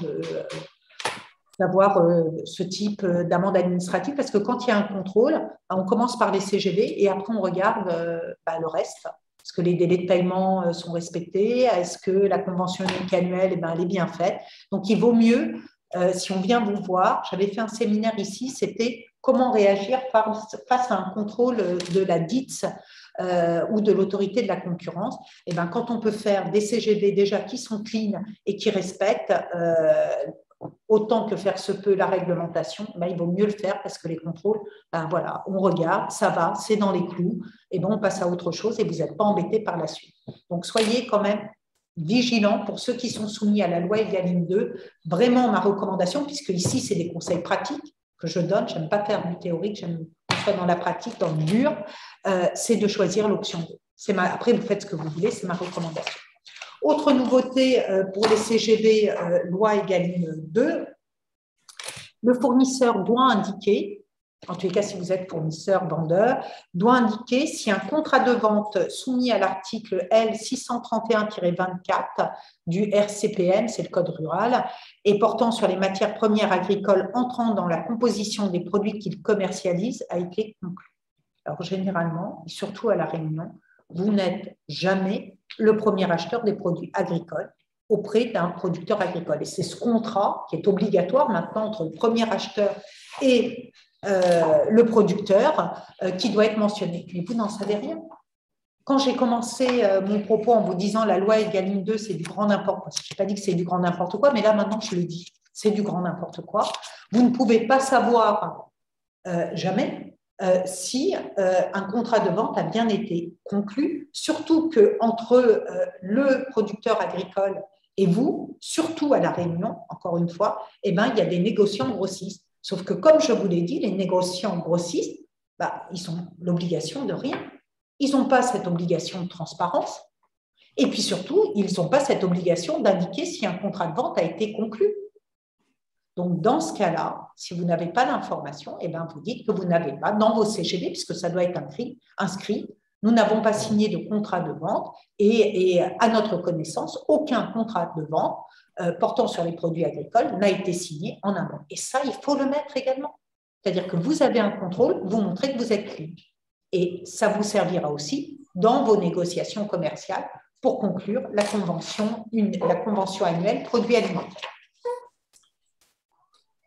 d'avoir ce type d'amende administrative, parce que quand il y a un contrôle, on commence par les CGV et après on regarde le reste. Est-ce que les délais de paiement sont respectés? Est-ce que la convention unique annuelle, elle est bien faite? Donc, il vaut mieux, si on vient vous voir, j'avais fait un séminaire ici, c'était comment réagir face à un contrôle de la DITS ou de l'autorité de la concurrence. Et quand on peut faire des CGV déjà qui sont clean et qui respectent autant que faire se peut la réglementation, il vaut mieux le faire parce que les contrôles, voilà, on regarde, ça va, c'est dans les clous, et on passe à autre chose et vous n'êtes pas embêté par la suite. Donc, soyez quand même vigilants pour ceux qui sont soumis à la loi Egalim 2. Vraiment, ma recommandation, puisque ici, c'est des conseils pratiques que je donne, je n'aime pas faire du théorique, j'aime qu'on soit dans la pratique, dans le dur, c'est de choisir l'option 2. Après, vous faites ce que vous voulez, c'est ma recommandation. Autre nouveauté pour les CGV loi Egalim 2, le fournisseur doit indiquer, en tous les cas si vous êtes fournisseur, vendeur, doit indiquer si un contrat de vente soumis à l'article L631-24 du RCPM, c'est le code rural, et portant sur les matières premières agricoles entrant dans la composition des produits qu'il commercialise a été conclu. Alors généralement, et surtout à La Réunion, vous n'êtes jamais le premier acheteur des produits agricoles auprès d'un producteur agricole. Et c'est ce contrat qui est obligatoire maintenant entre le premier acheteur et le producteur qui doit être mentionné. Mais vous n'en savez rien. Quand j'ai commencé mon propos en vous disant la loi Egalim 2, c'est du grand n'importe quoi, je n'ai pas dit que c'est du grand n'importe quoi, mais là maintenant je le dis, c'est du grand n'importe quoi. Vous ne pouvez pas savoir jamais si un contrat de vente a bien été conclu, surtout qu'entre le producteur agricole et vous, surtout à La Réunion, encore une fois, il y a des négociants grossistes. Sauf que, comme je vous l'ai dit, les négociants grossistes, ils ont l'obligation de rien. Ils n'ont pas cette obligation de transparence. Et puis surtout, ils n'ont pas cette obligation d'indiquer si un contrat de vente a été conclu. Donc, dans ce cas-là, si vous n'avez pas d'information, vous dites que vous n'avez pas, dans vos CGV, puisque ça doit être inscrit, nous n'avons pas signé de contrat de vente et à notre connaissance, aucun contrat de vente portant sur les produits agricoles n'a été signé en amont. Et ça, il faut le mettre également. C'est-à-dire que vous avez un contrôle, vous montrez que vous êtes clean. Et ça vous servira aussi dans vos négociations commerciales pour conclure la convention annuelle produits alimentaires.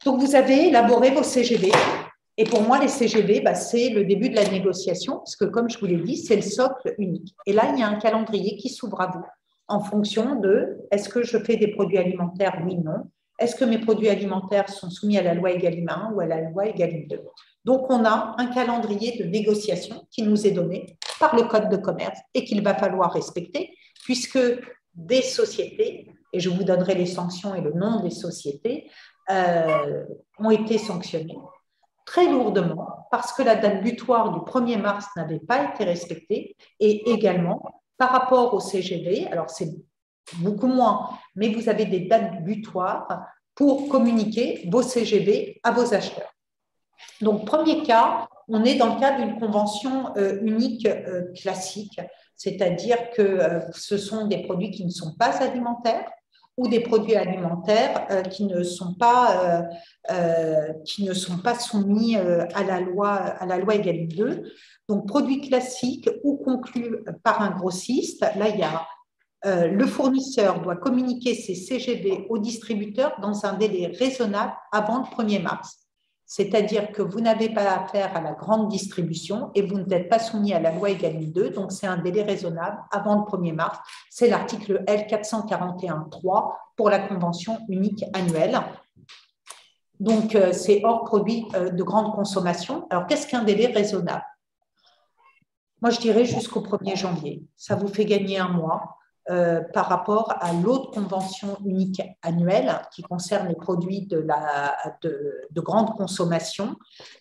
Donc, vous avez élaboré vos CGV. Et pour moi, les CGV, c'est le début de la négociation, parce que comme je vous l'ai dit, c'est le socle unique. Et là, il y a un calendrier qui s'ouvre à vous en fonction de est-ce que je fais des produits alimentaires, oui, non. Est-ce que mes produits alimentaires sont soumis à la loi Egalim 1 ou à la loi Egalim 2? Donc, on a un calendrier de négociation qui nous est donné par le Code de commerce et qu'il va falloir respecter, puisque des sociétés, et je vous donnerai les sanctions et le nom des sociétés, ont été sanctionnées très lourdement parce que la date butoir du 1er mars n'avait pas été respectée et également par rapport au CGV, alors c'est beaucoup moins, mais vous avez des dates butoirs pour communiquer vos CGV à vos acheteurs. Donc, premier cas, on est dans le cadre d'une convention unique classique, c'est-à-dire que ce sont des produits qui ne sont pas alimentaires ou des produits alimentaires qui ne sont pas soumis à la loi Egalim 2. Donc, produits classiques ou conclus par un grossiste, là, il y a le fournisseur doit communiquer ses CGV au distributeur dans un délai raisonnable avant le 1er mars. C'est-à-dire que vous n'avez pas affaire à la grande distribution et vous n'êtes pas soumis à la loi Egalim 2, donc c'est un délai raisonnable avant le 1er mars. C'est l'article L441.3 pour la convention unique annuelle. Donc, c'est hors produit de grande consommation. Alors, qu'est-ce qu'un délai raisonnable? Moi, je dirais jusqu'au 1er janvier. Ça vous fait gagner un mois. Par rapport à l'autre convention unique annuelle qui concerne les produits de grande consommation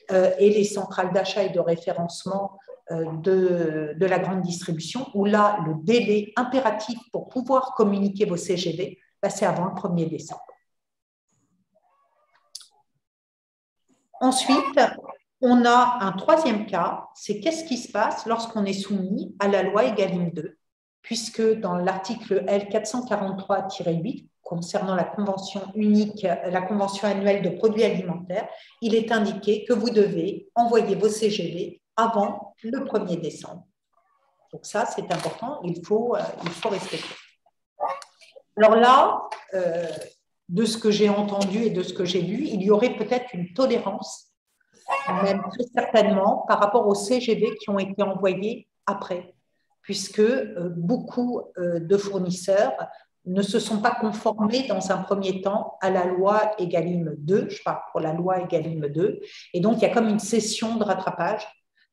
et les centrales d'achat et de référencement de la grande distribution, où là, le délai impératif pour pouvoir communiquer vos CGV, c'est avant le 1er décembre. Ensuite, on a un troisième cas, c'est qu'est-ce qui se passe lorsqu'on est soumis à la loi Egalim 2, puisque dans l'article L443-8 concernant la convention unique, la convention annuelle de produits alimentaires, il est indiqué que vous devez envoyer vos CGV avant le 1er décembre. Donc ça, c'est important, il faut respecter. Alors là, de ce que j'ai entendu et de ce que j'ai lu, il y aurait peut-être une tolérance, même très certainement, par rapport aux CGV qui ont été envoyés après, puisque beaucoup de fournisseurs ne se sont pas conformés dans un premier temps à la loi Egalim 2, je parle pour la loi Egalim 2, et donc il y a comme une session de rattrapage,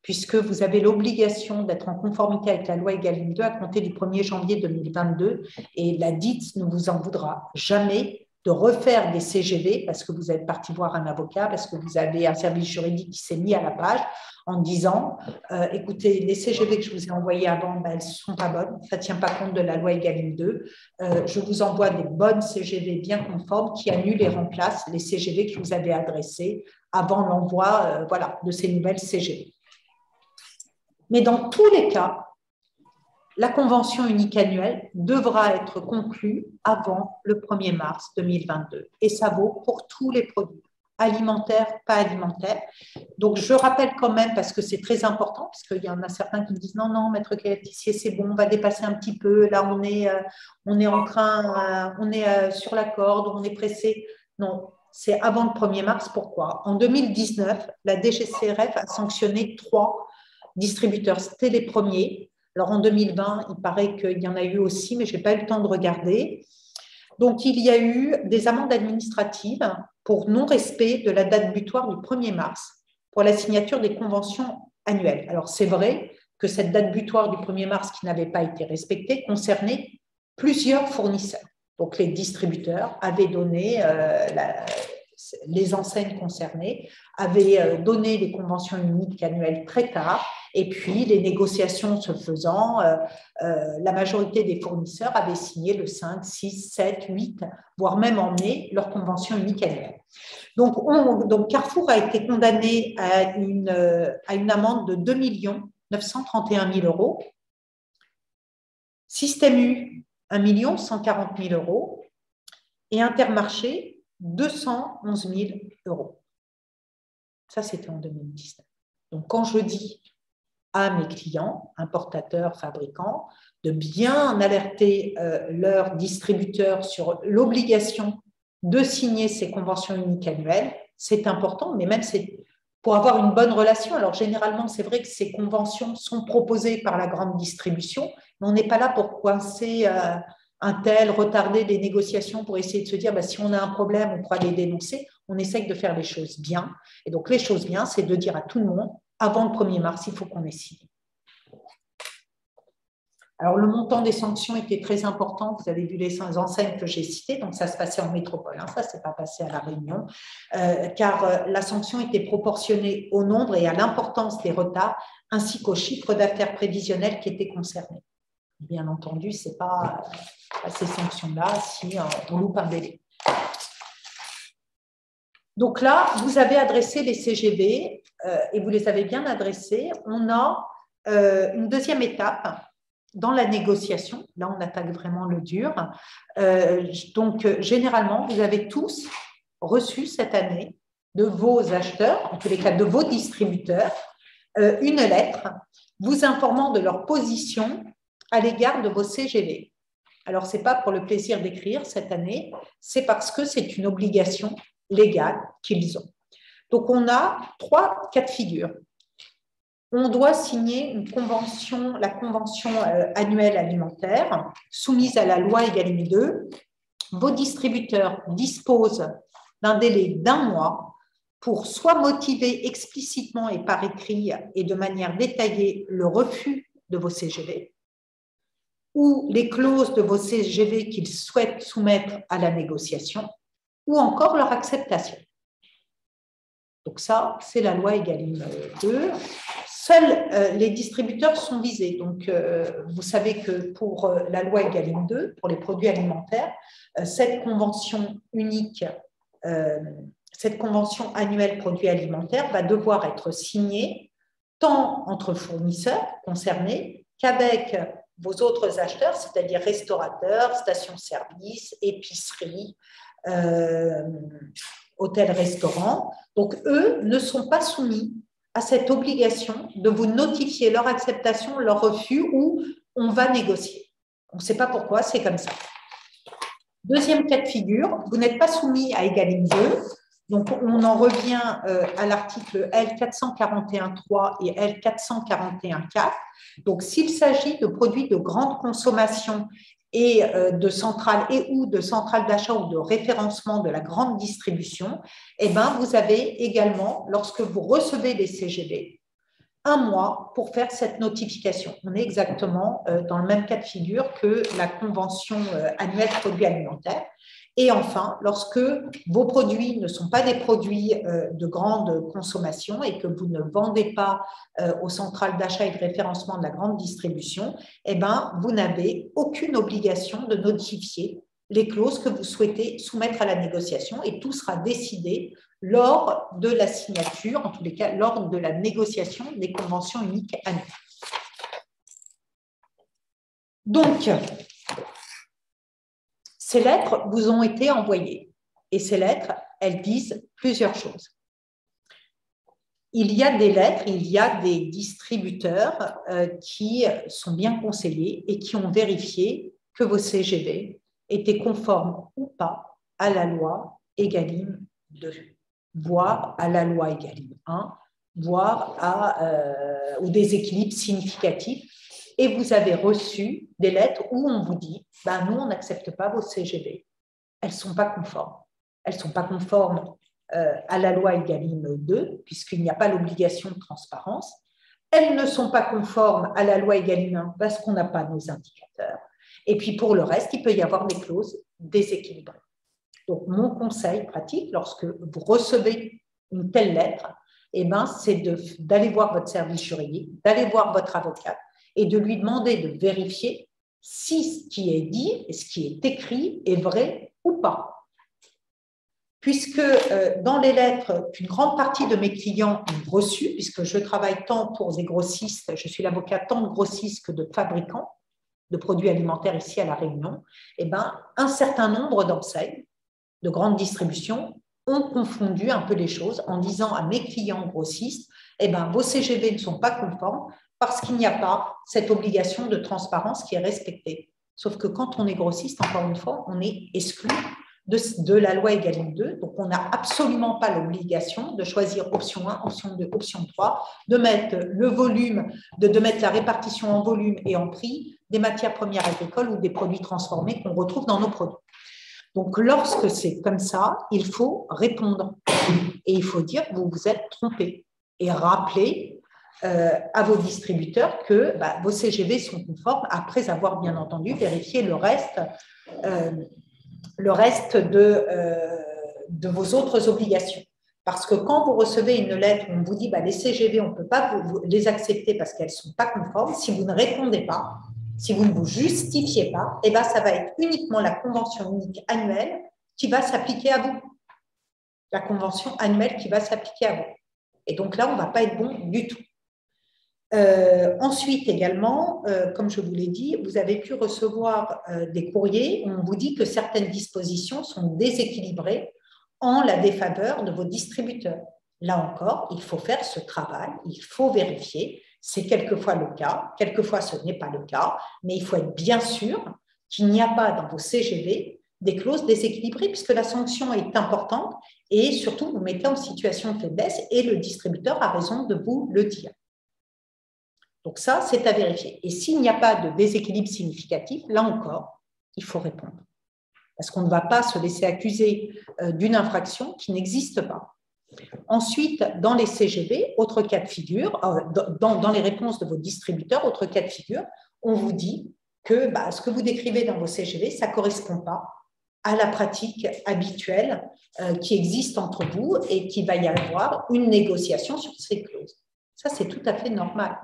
puisque vous avez l'obligation d'être en conformité avec la loi Egalim 2 à compter du 1er janvier 2022, et la DITS ne vous en voudra jamais de refaire des CGV parce que vous êtes parti voir un avocat, parce que vous avez un service juridique qui s'est mis à la page en disant écoutez, les CGV que je vous ai envoyés avant, elles ne sont pas bonnes, ça ne tient pas compte de la loi Egalim 2. Je vous envoie des bonnes CGV bien conformes qui annulent et remplacent les CGV que je vous avais adressés avant l'envoi de ces nouvelles CGV. Mais dans tous les cas, la convention unique annuelle devra être conclue avant le 1er mars 2022. Et ça vaut pour tous les produits, alimentaires, pas alimentaires. Donc, je rappelle quand même, parce que c'est très important, parce qu'il y en a certains qui me disent « Non, non, maître Calatissier, c'est bon, on va dépasser un petit peu. Là, on est sur la corde, on est pressé. » Non, c'est avant le 1er mars. Pourquoi? En 2019, la DGCCRF a sanctionné 3 distributeurs. C'était les premiers. Alors, en 2020, il paraît qu'il y en a eu aussi, mais je n'ai pas eu le temps de regarder. Donc, il y a eu des amendes administratives pour non-respect de la date butoir du 1er mars pour la signature des conventions annuelles. Alors, c'est vrai que cette date butoir du 1er mars qui n'avait pas été respectée concernait plusieurs fournisseurs. Donc, les distributeurs avaient donné les enseignes concernées avaient donné les conventions uniques annuelles très tard, et puis les négociations se faisant, la majorité des fournisseurs avaient signé le 5, 6, 7, 8, voire même en mai, leur convention unique annuelle. Donc Carrefour a été condamné à une amende de 2 931 000 €, Système U 1 140 000 € et Intermarché 211 000 €. Ça, c'était en 2019. Donc, quand je dis à mes clients, importateurs, fabricants, de bien alerter leurs distributeurs sur l'obligation de signer ces conventions uniques annuelles, c'est important, mais même c'est pour avoir une bonne relation. Alors, généralement, c'est vrai que ces conventions sont proposées par la grande distribution, mais on n'est pas là pour coincer un tel, retarder des négociations pour essayer de se dire si on a un problème, on pourra les dénoncer. On essaye de faire les choses bien. Et donc, les choses bien, c'est de dire à tout le monde, avant le 1er mars, il faut qu'on ait signé. Alors, le montant des sanctions était très important. Vous avez vu les enseignes que j'ai citées. Donc, ça se passait en métropole. Ça ne s'est pas passé à La Réunion. Car la sanction était proportionnée au nombre et à l'importance des retards, ainsi qu'au chiffre d'affaires prévisionnel qui était concerné. Bien entendu, ce n'est pas ces sanctions-là si on loupe un délai. Donc là, vous avez adressé les CGV et vous les avez bien adressés. On a une deuxième étape dans la négociation. Là, on attaque vraiment le dur. Donc, généralement, vous avez tous reçu cette année de vos acheteurs, en tous les cas de vos distributeurs, une lettre vous informant de leur position à l'égard de vos CGV. Alors, ce n'est pas pour le plaisir d'écrire cette année, c'est parce que c'est une obligation légale qu'ils ont. Donc, on a 3 cas de figure. On doit signer une convention, la convention annuelle alimentaire soumise à la loi Egalim 2. Vos distributeurs disposent d'un délai d'1 mois pour soit motiver explicitement et par écrit et de manière détaillée le refus de vos CGV, ou les clauses de vos CGV qu'ils souhaitent soumettre à la négociation, ou encore leur acceptation. Donc ça, c'est la loi Egalim 2. Seuls les distributeurs sont visés. Donc, vous savez que pour la loi Egalim 2, pour les produits alimentaires, cette convention unique, cette convention annuelle produits alimentaires va devoir être signée tant entre fournisseurs concernés qu'avec vos autres acheteurs, c'est-à-dire restaurateurs, stations-service, épiceries, hôtels-restaurants. Donc, eux ne sont pas soumis à cette obligation de vous notifier leur acceptation, leur refus, ou on va négocier. On ne sait pas pourquoi, c'est comme ça. Deuxième cas de figure, vous n'êtes pas soumis à Egalim 2. Donc, on en revient à l'article L441.3 et L441.4. Donc, s'il s'agit de produits de grande consommation et de centrales ou de centrales d'achat ou de référencement de la grande distribution, eh ben, vous avez également, lorsque vous recevez les CGV, 1 mois pour faire cette notification. On est exactement dans le même cas de figure que la convention annuelle produits alimentaires. Et enfin, lorsque vos produits ne sont pas des produits de grande consommation et que vous ne vendez pas aux centrales d'achat et de référencement de la grande distribution, eh ben, vous n'avez aucune obligation de notifier les clauses que vous souhaitez soumettre à la négociation, et tout sera décidé lors de la signature, en tous les cas, lors de la négociation des conventions uniques annuelles. Donc, ces lettres vous ont été envoyées, et ces lettres, elles disent plusieurs choses. Il y a des lettres, il y a des distributeurs qui sont bien conseillés et qui ont vérifié que vos CGV étaient conformes ou pas à la loi Egalim 2, voire à la loi Egalim 1, voire aux déséquilibres significatifs. Et vous avez reçu des lettres où on vous dit ben, « nous, on n'accepte pas vos CGV. Elles ne sont pas conformes. Elles ne sont pas conformes à la loi Egalim 2, puisqu'il n'y a pas l'obligation de transparence. Elles ne sont pas conformes à la loi Egalim 1 parce qu'on n'a pas nos indicateurs. Et puis, pour le reste, il peut y avoir des clauses déséquilibrées. » Donc, mon conseil pratique, lorsque vous recevez une telle lettre, eh ben, c'est d'aller voir votre service juridique, d'aller voir votre avocat et de lui demander de vérifier si ce qui est dit et ce qui est écrit est vrai ou pas. Puisque dans les lettres qu'une grande partie de mes clients ont reçues, puisque je travaille tant pour des grossistes, je suis l'avocat tant de grossistes que de fabricants de produits alimentaires ici à La Réunion, eh ben, un certain nombre d'enseignes de grande distribution ont confondu un peu les choses en disant à mes clients grossistes, eh ben, vos CGV ne sont pas conformes parce qu'il n'y a pas cette obligation de transparence qui est respectée. Sauf que quand on est grossiste, encore une fois, on est exclu de la loi Egalim 2, donc on n'a absolument pas l'obligation de choisir option 1, option 2, option 3, de mettre le volume, de mettre la répartition en volume et en prix des matières premières agricoles ou des produits transformés qu'on retrouve dans nos produits. Donc, lorsque c'est comme ça, il faut répondre et il faut dire que vous vous êtes trompé et rappeler à vos distributeurs que vos CGV sont conformes après avoir bien entendu vérifié le reste de vos autres obligations. Parce que quand vous recevez une lettre où on vous dit les CGV, on ne peut pas les accepter parce qu'elles ne sont pas conformes, si vous ne répondez pas, si vous ne vous justifiez pas, eh ben, ça va être uniquement la convention unique annuelle qui va s'appliquer à vous. La convention annuelle qui va s'appliquer à vous. Et donc là, on ne va pas être bon du tout. Ensuite également, comme je vous l'ai dit, vous avez pu recevoir des courriers où on vous dit que certaines dispositions sont déséquilibrées en la défaveur de vos distributeurs. Là encore, il faut faire ce travail, il faut vérifier. C'est quelquefois le cas, quelquefois ce n'est pas le cas, mais il faut être bien sûr qu'il n'y a pas dans vos CGV des clauses déséquilibrées puisque la sanction est importante et surtout vous mettez en situation de faiblesse et le distributeur a raison de vous le dire. Donc ça, c'est à vérifier. Et s'il n'y a pas de déséquilibre significatif, là encore, il faut répondre. Parce qu'on ne va pas se laisser accuser d'une infraction qui n'existe pas. Ensuite, dans les CGV, autre cas de figure, dans les réponses de vos distributeurs, autre cas de figure, on vous dit que ce que vous décrivez dans vos CGV, ça ne correspond pas à la pratique habituelle qui existe entre vous et qu'il va y avoir une négociation sur ces clauses. Ça, c'est tout à fait normal.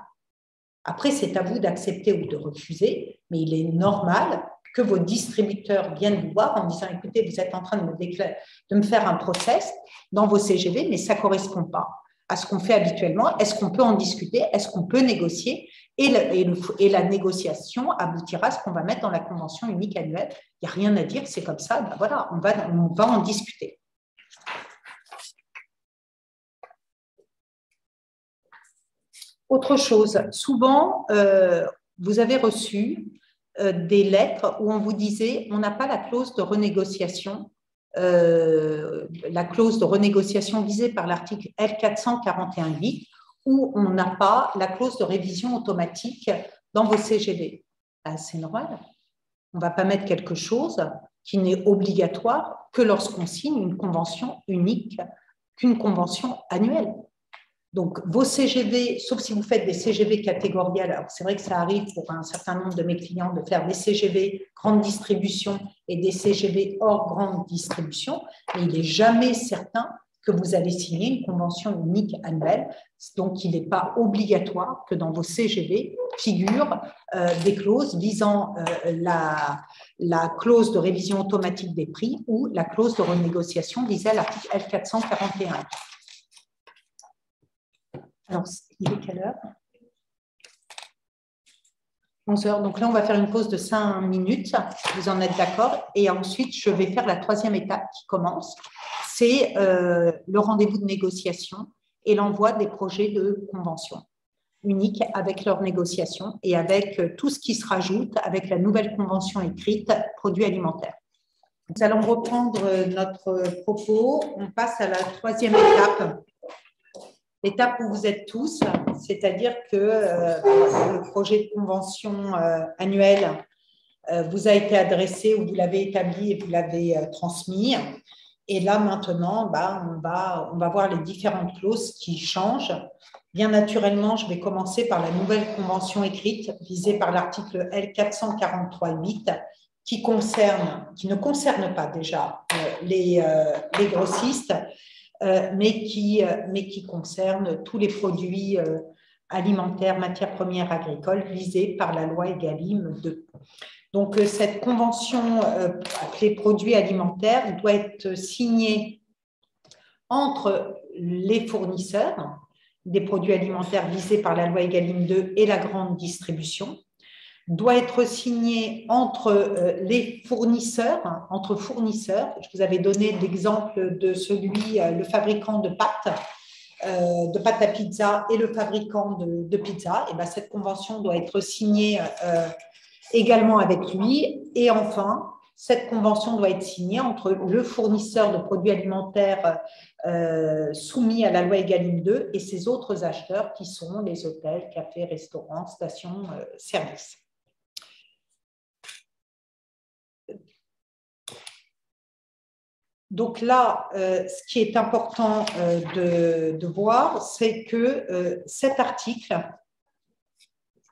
Après, c'est à vous d'accepter ou de refuser, mais il est normal que vos distributeurs viennent vous voir en disant « Écoutez, vous êtes en train de me faire un process dans vos CGV, mais ça ne correspond pas à ce qu'on fait habituellement. Est-ce qu'on peut en discuter? Est-ce qu'on peut négocier ?» Et la négociation aboutira à ce qu'on va mettre dans la convention unique annuelle. Il n'y a rien à dire, c'est comme ça, ben voilà, on va en discuter. Autre chose, souvent, vous avez reçu des lettres où on vous disait on n'a pas la clause de renégociation, visée par l'article L441-8, où on n'a pas la clause de révision automatique dans vos CGV. Ben, c'est normal. On ne va pas mettre quelque chose qui n'est obligatoire que lorsqu'on signe une convention unique, qu'une convention annuelle. Donc, vos CGV, sauf si vous faites des CGV catégoriels, alors c'est vrai que ça arrive pour un certain nombre de mes clients de faire des CGV grande distribution et des CGV hors grande distribution, mais il n'est jamais certain que vous allez signer une convention unique annuelle. Donc, il n'est pas obligatoire que dans vos CGV figurent des clauses visant la clause de révision automatique des prix ou la clause de renégociation visée à l'article L441. Alors, il est quelle heure? 11 heures. Donc là, on va faire une pause de 5 minutes. Vous en êtes d'accord? Et ensuite, je vais faire la troisième étape qui commence. C'est le rendez-vous de négociation et l'envoi des projets de convention unique avec leur négociation et avec tout ce qui se rajoute avec la nouvelle convention écrite produits alimentaires. Nous allons reprendre notre propos. On passe à la troisième étape. L'étape où vous êtes tous, c'est-à-dire que le projet de convention annuelle vous a été adressé ou vous l'avez établi et vous l'avez transmis. Et là, maintenant, on va voir les différentes clauses qui changent. Bien naturellement, je vais commencer par la nouvelle convention écrite visée par l'article L443-8 qui ne concerne pas déjà les grossistes, mais qui concerne tous les produits alimentaires, matières premières agricoles visés par la loi Egalim 2. Donc, cette convention appelée produits alimentaires doit être signée entre les fournisseurs des produits alimentaires visés par la loi Egalim 2 et la grande distribution, doit être signée entre les fournisseurs, entre fournisseurs. Je vous avais donné l'exemple de le fabricant de pâtes à pizza et le fabricant de pizza. Et bien, cette convention doit être signée également avec lui. Et enfin, cette convention doit être signée entre le fournisseur de produits alimentaires soumis à la loi Egalim 2 et ses autres acheteurs qui sont les hôtels, cafés, restaurants, stations, services. Donc là, ce qui est important de voir, c'est que cet article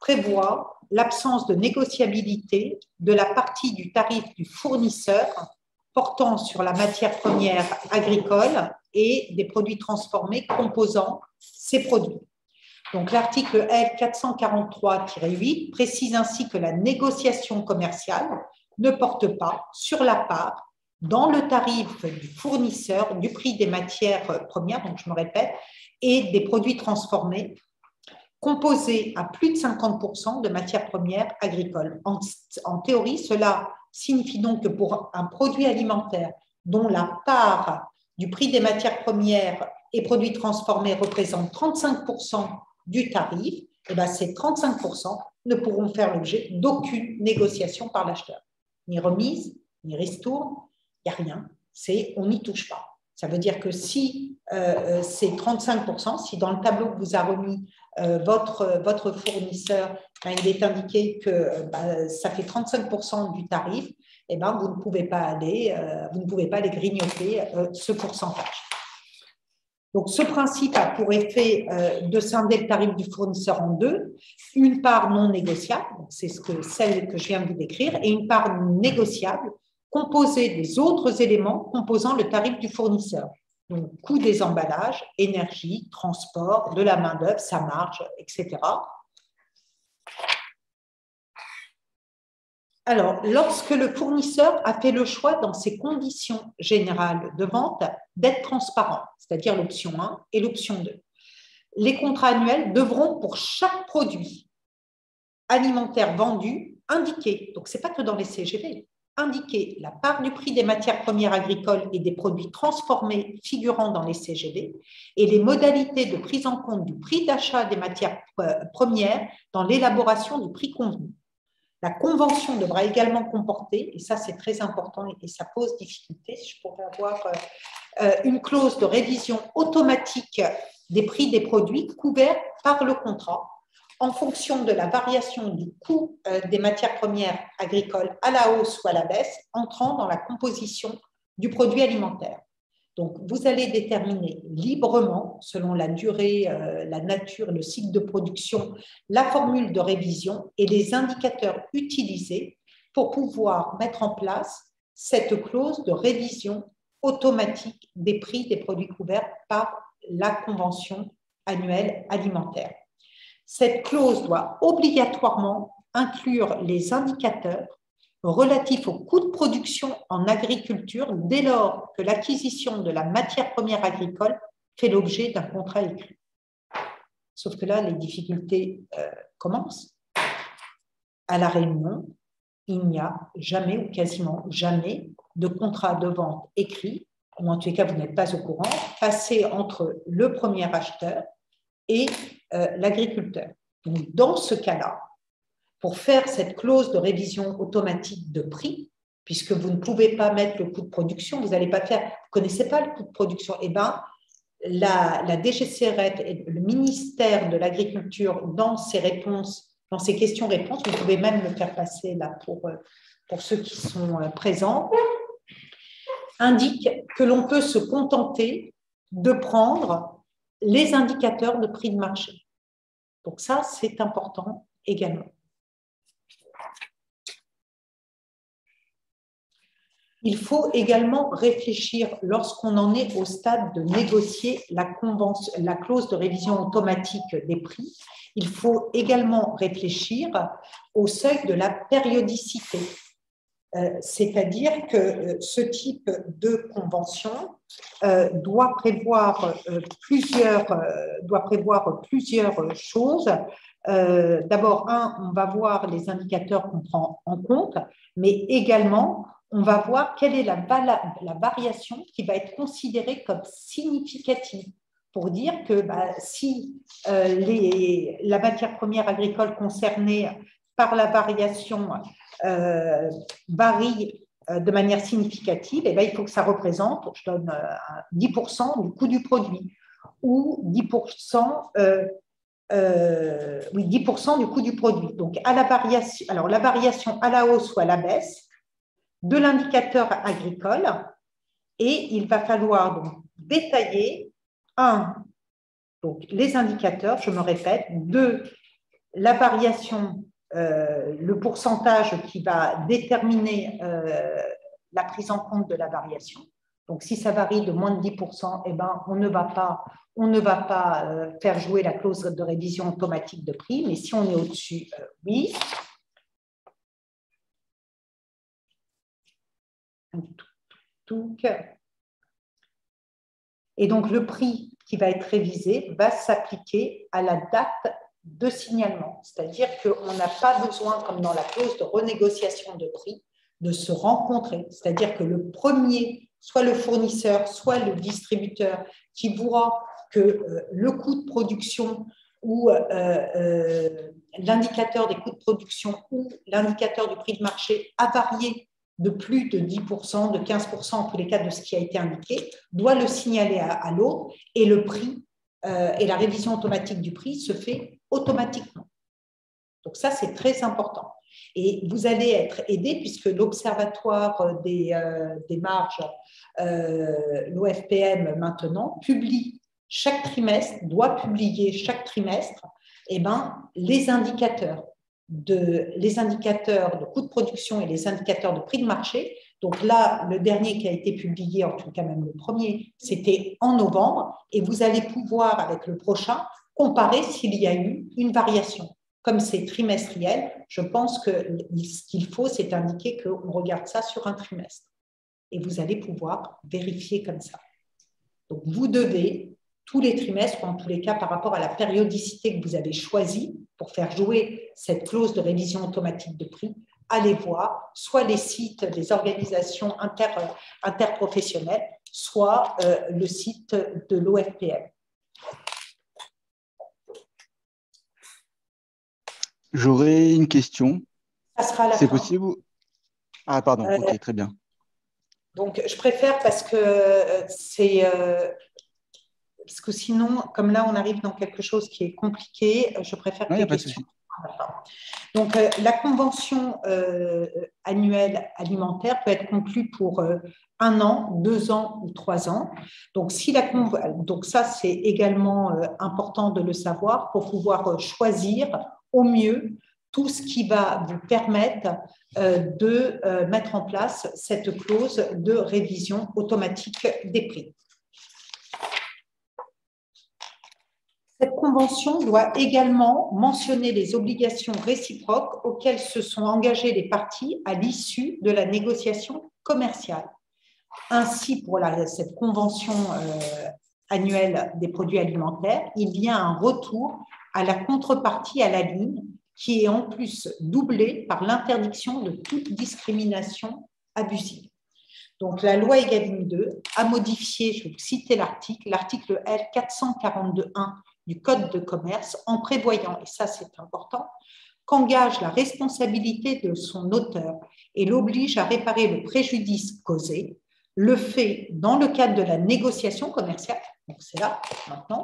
prévoit l'absence de négociabilité de la partie du tarif du fournisseur portant sur la matière première agricole et des produits transformés composant ces produits. Donc, l'article L443-8 précise ainsi que la négociation commerciale ne porte pas sur la part dans le tarif du fournisseur du prix des matières premières, donc je me répète, et des produits transformés composés à plus de 50% de matières premières agricoles. En théorie, cela signifie donc que pour un produit alimentaire dont la part du prix des matières premières et produits transformés représente 35% du tarif, et bien ces 35% ne pourront faire l'objet d'aucune négociation par l'acheteur. Ni remise, ni ristourne, il n'y a rien, on n'y touche pas. Ça veut dire que si c'est 35%, si dans le tableau que vous a remis votre fournisseur, il est indiqué que ça fait 35% du tarif, et vous ne pouvez pas aller grignoter ce pourcentage. Donc, ce principe a pour effet de scinder le tarif du fournisseur en deux, une part non négociable, c'est celle que je viens de vous décrire, et une part négociable composée des autres éléments composant le tarif du fournisseur. Donc, coût des emballages, énergie, transport, de la main-d'œuvre, sa marge, etc. Alors, lorsque le fournisseur a fait le choix dans ses conditions générales de vente d'être transparent, c'est-à-dire l'option 1 et l'option 2, les contrats annuels devront pour chaque produit alimentaire vendu, indiquer, donc ce n'est pas que dans les CGV, indiquer la part du prix des matières premières agricoles et des produits transformés figurant dans les CGV et les modalités de prise en compte du prix d'achat des matières premières dans l'élaboration du prix convenu. La convention devra également comporter, et ça c'est très important et ça pose difficulté, je pourrais avoir une clause de révision automatique des prix des produits couverts par le contrat en fonction de la variation du coût des matières premières agricoles à la hausse ou à la baisse entrant dans la composition du produit alimentaire. Donc, vous allez déterminer librement, selon la durée, la nature, le cycle de production, la formule de révision et les indicateurs utilisés pour pouvoir mettre en place cette clause de révision automatique des prix des produits couverts par la convention annuelle alimentaire. Cette clause doit obligatoirement inclure les indicateurs relatifs au coût de production en agriculture dès lors que l'acquisition de la matière première agricole fait l'objet d'un contrat écrit. Sauf que là, les difficultés commencent. À La Réunion, il n'y a jamais ou quasiment jamais de contrat de vente écrit, ou en tous les cas, vous n'êtes pas au courant, passé entre le premier acheteur et l'agriculteur. Donc, dans ce cas-là, pour faire cette clause de révision automatique de prix, puisque vous ne pouvez pas mettre le coût de production, vous n'allez pas faire, vous ne connaissez pas le coût de production, eh bien, la DGCRF et le ministère de l'Agriculture, dans ses réponses, dans ses questions-réponses, vous pouvez même le faire passer là pour ceux qui sont présents, indique que l'on peut se contenter de prendre les indicateurs de prix de marché. Donc ça, c'est important également. Il faut également réfléchir, lorsqu'on en est au stade de négocier la clause de révision automatique des prix, il faut également réfléchir au seuil de la périodicité. C'est-à-dire que ce type de convention doit prévoir plusieurs choses. D'abord, on va voir les indicateurs qu'on prend en compte, mais également, on va voir quelle est la variation qui va être considérée comme significative pour dire que si la matière première agricole concernée par la variation varie de manière significative, et il faut que ça représente, je donne 10% du coût du produit ou 10%, 10% du coût du produit. Donc, la variation à la hausse ou à la baisse de l'indicateur agricole, et il va falloir donc détailler donc les indicateurs, je me répète, 2, la variation, le pourcentage qui va déterminer la prise en compte de la variation. Donc, si ça varie de moins de 10%, on ne va pas faire jouer la clause de révision automatique de prix, mais si on est au-dessus, oui. Et donc, le prix qui va être révisé va s'appliquer à la date de signalement. C'est-à-dire qu'on n'a pas besoin, comme dans la clause de renégociation de prix, de se rencontrer. C'est-à-dire que le premier, soit le fournisseur, soit le distributeur, qui voit que le coût de production ou l'indicateur des coûts de production ou l'indicateur du prix de marché a varié de plus de 10%, de 15% en tous les cas de ce qui a été indiqué, doit le signaler à l'autre et le prix et la révision automatique du prix se fait automatiquement. Donc ça, c'est très important. Et vous allez être aidé puisque l'Observatoire des marges, l'OFPM maintenant, doit publier chaque trimestre les indicateurs de coût de production et les indicateurs de prix de marché. Donc là, le dernier qui a été publié, en tout cas même le premier, c'était en novembre, et vous allez pouvoir, avec le prochain, comparer s'il y a eu une variation. Comme c'est trimestriel, je pense que ce qu'il faut, c'est indiquer qu'on regarde ça sur un trimestre. Et vous allez pouvoir vérifier comme ça. Donc, vous devez, tous les trimestres, ou en tous les cas par rapport à la périodicité que vous avez choisie, pour faire jouer cette clause de révision automatique de prix, allez voir soit les sites des organisations interprofessionnelles, soit le site de l'OFPM. J'aurais une question. Ça sera à la fin. C'est possible? Ah, pardon, ok, très bien. Donc, je préfère parce que sinon, comme là, on arrive dans quelque chose qui est compliqué, je préfère que Non, il n'y les a pas de questions. souci. Donc, la convention annuelle alimentaire peut être conclue pour 1 an, 2 ans ou 3 ans. Donc, donc ça, c'est également important de le savoir pour pouvoir choisir au mieux tout ce qui va vous permettre de mettre en place cette clause de révision automatique des prix. Cette convention doit également mentionner les obligations réciproques auxquelles se sont engagées les parties à l'issue de la négociation commerciale. Ainsi, pour cette convention annuelle des produits alimentaires, il y a un retour à la contrepartie à la ligne qui est en plus doublé par l'interdiction de toute discrimination abusive. Donc, la loi Egalim 2 a modifié, je vais vous citer l'article L 442.1 du Code de commerce en prévoyant, et ça c'est important, qu'engage la responsabilité de son auteur et l'oblige à réparer le préjudice causé, le fait dans le cadre de la négociation commerciale, donc c'est là maintenant,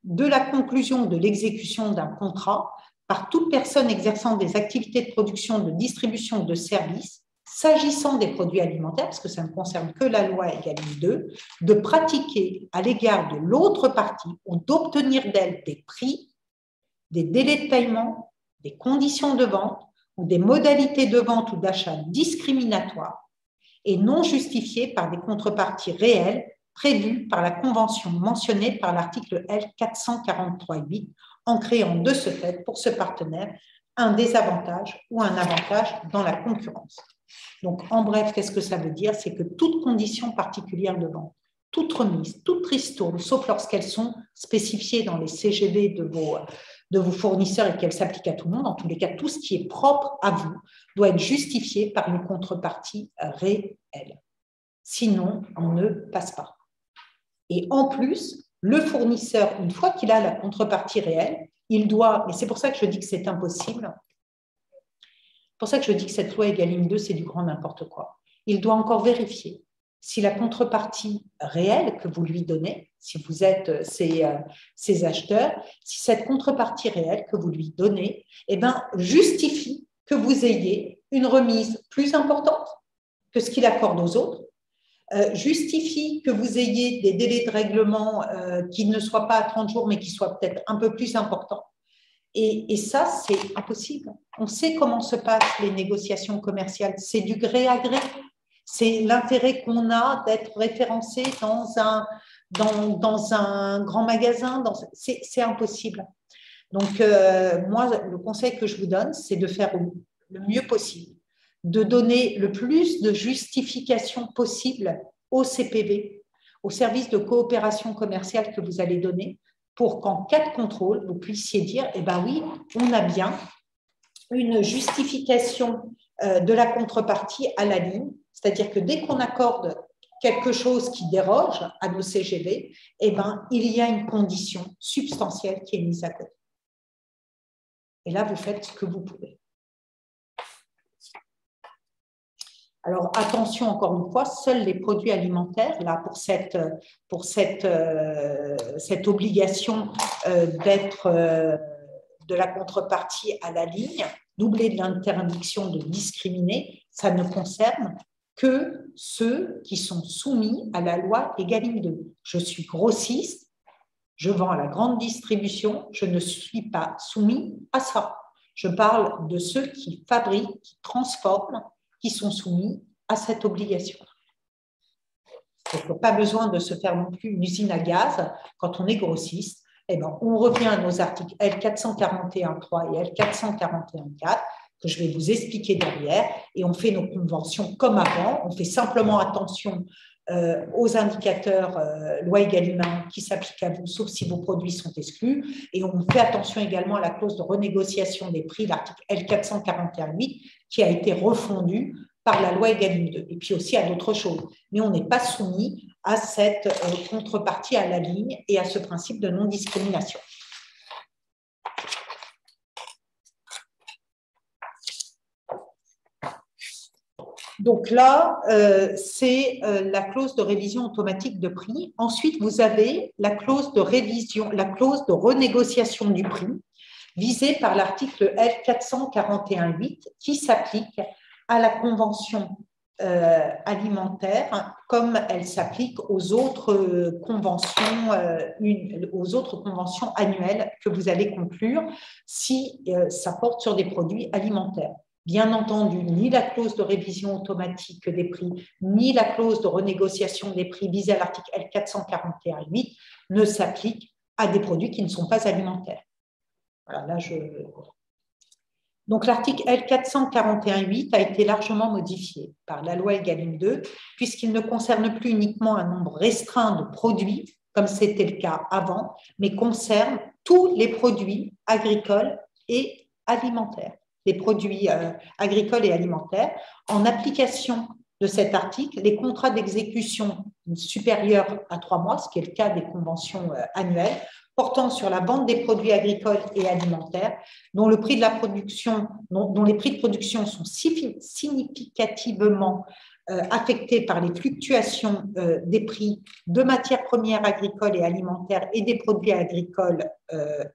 de la conclusion de l'exécution d'un contrat par toute personne exerçant des activités de production, de distribution de services, s'agissant des produits alimentaires, parce que ça ne concerne que la loi Egalim 2, de pratiquer à l'égard de l'autre partie ou d'obtenir d'elle des prix, des délais de paiement, des conditions de vente ou des modalités de vente ou d'achat discriminatoires et non justifiées par des contreparties réelles prévues par la convention mentionnée par l'article L 443.8 en créant de ce fait pour ce partenaire un désavantage ou un avantage dans la concurrence. Donc, en bref, qu'est-ce que ça veut dire? C'est que toute condition particulière de vente, toute remise, toute ristourne, sauf lorsqu'elles sont spécifiées dans les CGV de vos fournisseurs et qu'elles s'appliquent à tout le monde, en tous les cas, tout ce qui est propre à vous doit être justifié par une contrepartie réelle. Sinon, on ne passe pas. Et en plus, le fournisseur, une fois qu'il a la contrepartie réelle, il doit, et c'est pour ça que je dis que c'est impossible, c'est pour ça que je dis que cette loi Egalim 2, c'est du grand n'importe quoi. Il doit encore vérifier si la contrepartie réelle que vous lui donnez, si vous êtes ses acheteurs, si cette contrepartie réelle que vous lui donnez justifie que vous ayez une remise plus importante que ce qu'il accorde aux autres, justifie que vous ayez des délais de règlement qui ne soient pas à 30 jours, mais qui soient peut-être un peu plus importants. Et ça, c'est impossible. On sait comment se passent les négociations commerciales. C'est du gré à gré. C'est l'intérêt qu'on a d'être référencé dans un grand magasin. C'est impossible. Donc, moi, le conseil que je vous donne, c'est de faire le mieux possible, de donner le plus de justifications possible au CPV, au service de coopération commerciale que vous allez donner, pour qu'en cas de contrôle, vous puissiez dire, eh bien oui, on a bien une justification de la contrepartie à la ligne, c'est-à-dire que dès qu'on accorde quelque chose qui déroge à nos CGV, eh bien, il y a une condition substantielle qui est mise à côté. Et là, vous faites ce que vous pouvez. Alors, attention, encore une fois, seuls les produits alimentaires, là, pour cette obligation d'être de la contrepartie à la ligne, doublée de l'interdiction de discriminer, ça ne concerne que ceux qui sont soumis à la loi Egalim 2. Je suis grossiste, je vends à la grande distribution, je ne suis pas soumis à ça. Je parle de ceux qui fabriquent, qui transforment, qui sont soumis à cette obligation. Il n'y a pas besoin de se faire non plus une usine à gaz quand on est grossiste. Eh bien, on revient à nos articles L441.3 et L441.4 que je vais vous expliquer derrière et on fait nos conventions comme avant. On fait simplement attention aux indicateurs loi Egalim 1 qui s'appliquent à vous, sauf si vos produits sont exclus. Et on fait attention également à la clause de renégociation des prix, l'article L441.8, qui a été refondu par la loi Egalim 2, et puis aussi à d'autres choses. Mais on n'est pas soumis à cette contrepartie à la ligne et à ce principe de non-discrimination. Donc là, c'est la clause de révision automatique de prix. Ensuite, vous avez la clause de révision, la clause de renégociation du prix visée par l'article L441.8 qui s'applique à la convention alimentaire comme elle s'applique aux autres conventions annuelles que vous allez conclure si ça porte sur des produits alimentaires. Bien entendu, ni la clause de révision automatique des prix, ni la clause de renégociation des prix visée à l'article L441.8 ne s'appliquent à des produits qui ne sont pas alimentaires. Voilà, là, Donc, l'article L441.8 a été largement modifié par la loi Egalim 2, puisqu'il ne concerne plus uniquement un nombre restreint de produits, comme c'était le cas avant, mais concerne tous les produits agricoles et alimentaires. Les produits agricoles et alimentaires. En application de cet article, les contrats d'exécution supérieurs à 3 mois, ce qui est le cas des conventions annuelles, portant sur la vente des produits agricoles et alimentaires, dont les prix de production sont significativement affectés par les fluctuations des prix de matières premières agricoles et alimentaires et des produits agricoles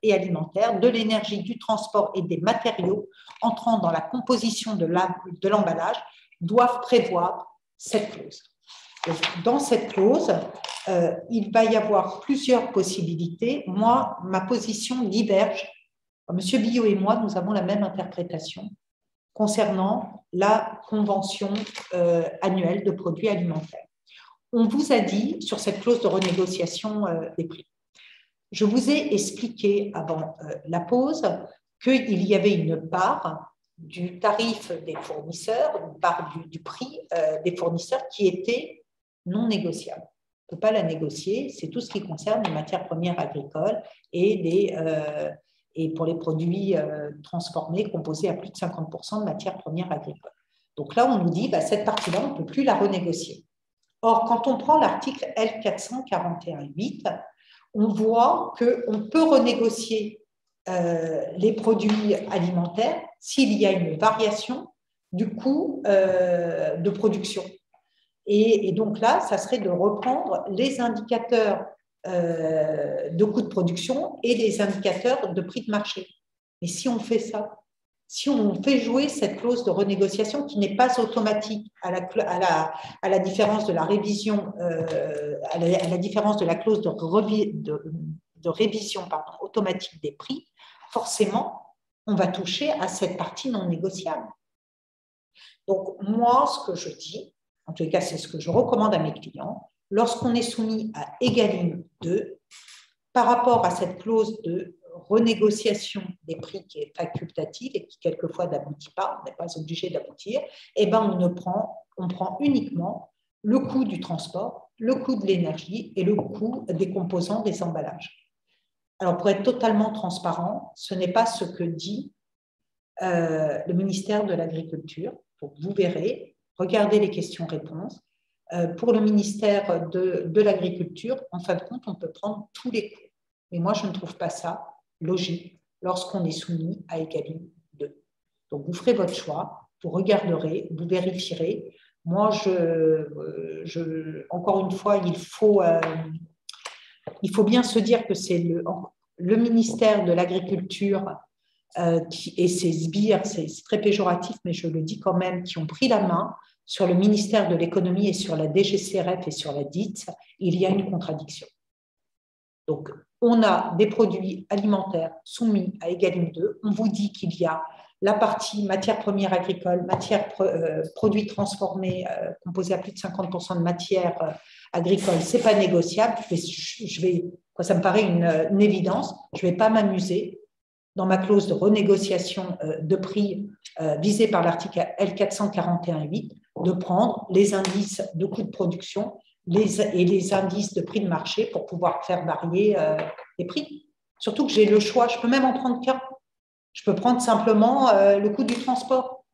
et alimentaires, de l'énergie, du transport et des matériaux entrant dans la composition de l'emballage, doivent prévoir cette clause. Dans cette clause, il va y avoir plusieurs possibilités. Moi, ma position diverge. Monsieur Billot et moi, nous avons la même interprétation concernant la convention annuelle de produits alimentaires. On vous a dit sur cette clause de renégociation des prix. Je vous ai expliqué avant la pause qu'il y avait une part du tarif des fournisseurs, une part du prix des fournisseurs qui était non négociable. On ne peut pas la négocier, c'est tout ce qui concerne les matières premières agricoles et pour les produits transformés composés à plus de 50% de matières premières agricoles. Donc là, on nous dit cette partie-là, on ne peut plus la renégocier. Or, quand on prend l'article L441.8, on voit qu'on peut renégocier les produits alimentaires s'il y a une variation du coût de production. Et donc là, ça serait de reprendre les indicateurs de coût de production et les indicateurs de prix de marché. Mais si on fait ça, si on fait jouer cette clause de renégociation qui n'est pas automatique à la différence de la révision, à la différence de la clause de révision automatique des prix, forcément, on va toucher à cette partie non négociable. Donc, moi, ce que je dis, en tout cas, c'est ce que je recommande à mes clients, lorsqu'on est soumis à Egalim 2, par rapport à cette clause de renégociation des prix qui est facultative et qui quelquefois n'aboutit pas, on n'est pas obligé d'aboutir, eh ben on prend uniquement le coût du transport, le coût de l'énergie et le coût des composants des emballages. Alors, pour être totalement transparent, ce n'est pas ce que dit le ministère de l'Agriculture. Donc, vous verrez, regardez les questions-réponses. Pour le ministère de l'Agriculture, en fin de compte, on peut prendre tous les coûts. Mais moi, je ne trouve pas ça logique lorsqu'on est soumis à Egalim 2. Donc, vous ferez votre choix, vous regarderez, vous vérifierez. Moi, encore une fois, il faut bien se dire que c'est le ministère de l'Agriculture et ses sbires, c'est très péjoratif, mais je le dis quand même, qui ont pris la main sur le ministère de l'Économie et sur la DGCRF et sur la DIT. Il y a une contradiction. Donc, on a des produits alimentaires soumis à Egalim 2. On vous dit qu'il y a la partie matières premières agricoles, produits transformés composés à plus de 50% de matières agricoles. Ce n'est pas négociable. Ça me paraît une évidence. Je ne vais pas m'amuser dans ma clause de renégociation de prix visée par l'article L441.8 de prendre les indices de coût de production les indices de prix de marché pour pouvoir faire varier les prix. Surtout que j'ai le choix, je peux même en prendre qu'un. Je peux prendre simplement le coût du transport.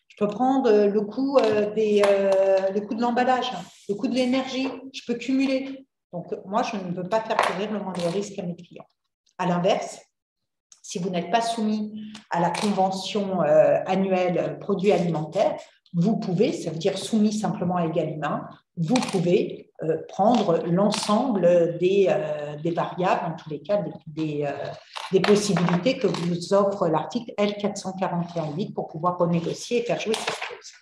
Je peux prendre le coût de l'emballage, le coût de l'énergie. Je peux cumuler. Donc, moi, je ne veux pas faire courir le moindre risque à mes clients. À l'inverse, si vous n'êtes pas soumis à la convention annuelle produits alimentaires, vous pouvez, ça veut dire soumis simplement à Égalim 1, vous pouvez prendre l'ensemble des variables, en tous les cas des possibilités que vous offre l'article L441.8 pour pouvoir renégocier et faire jouer cette clause.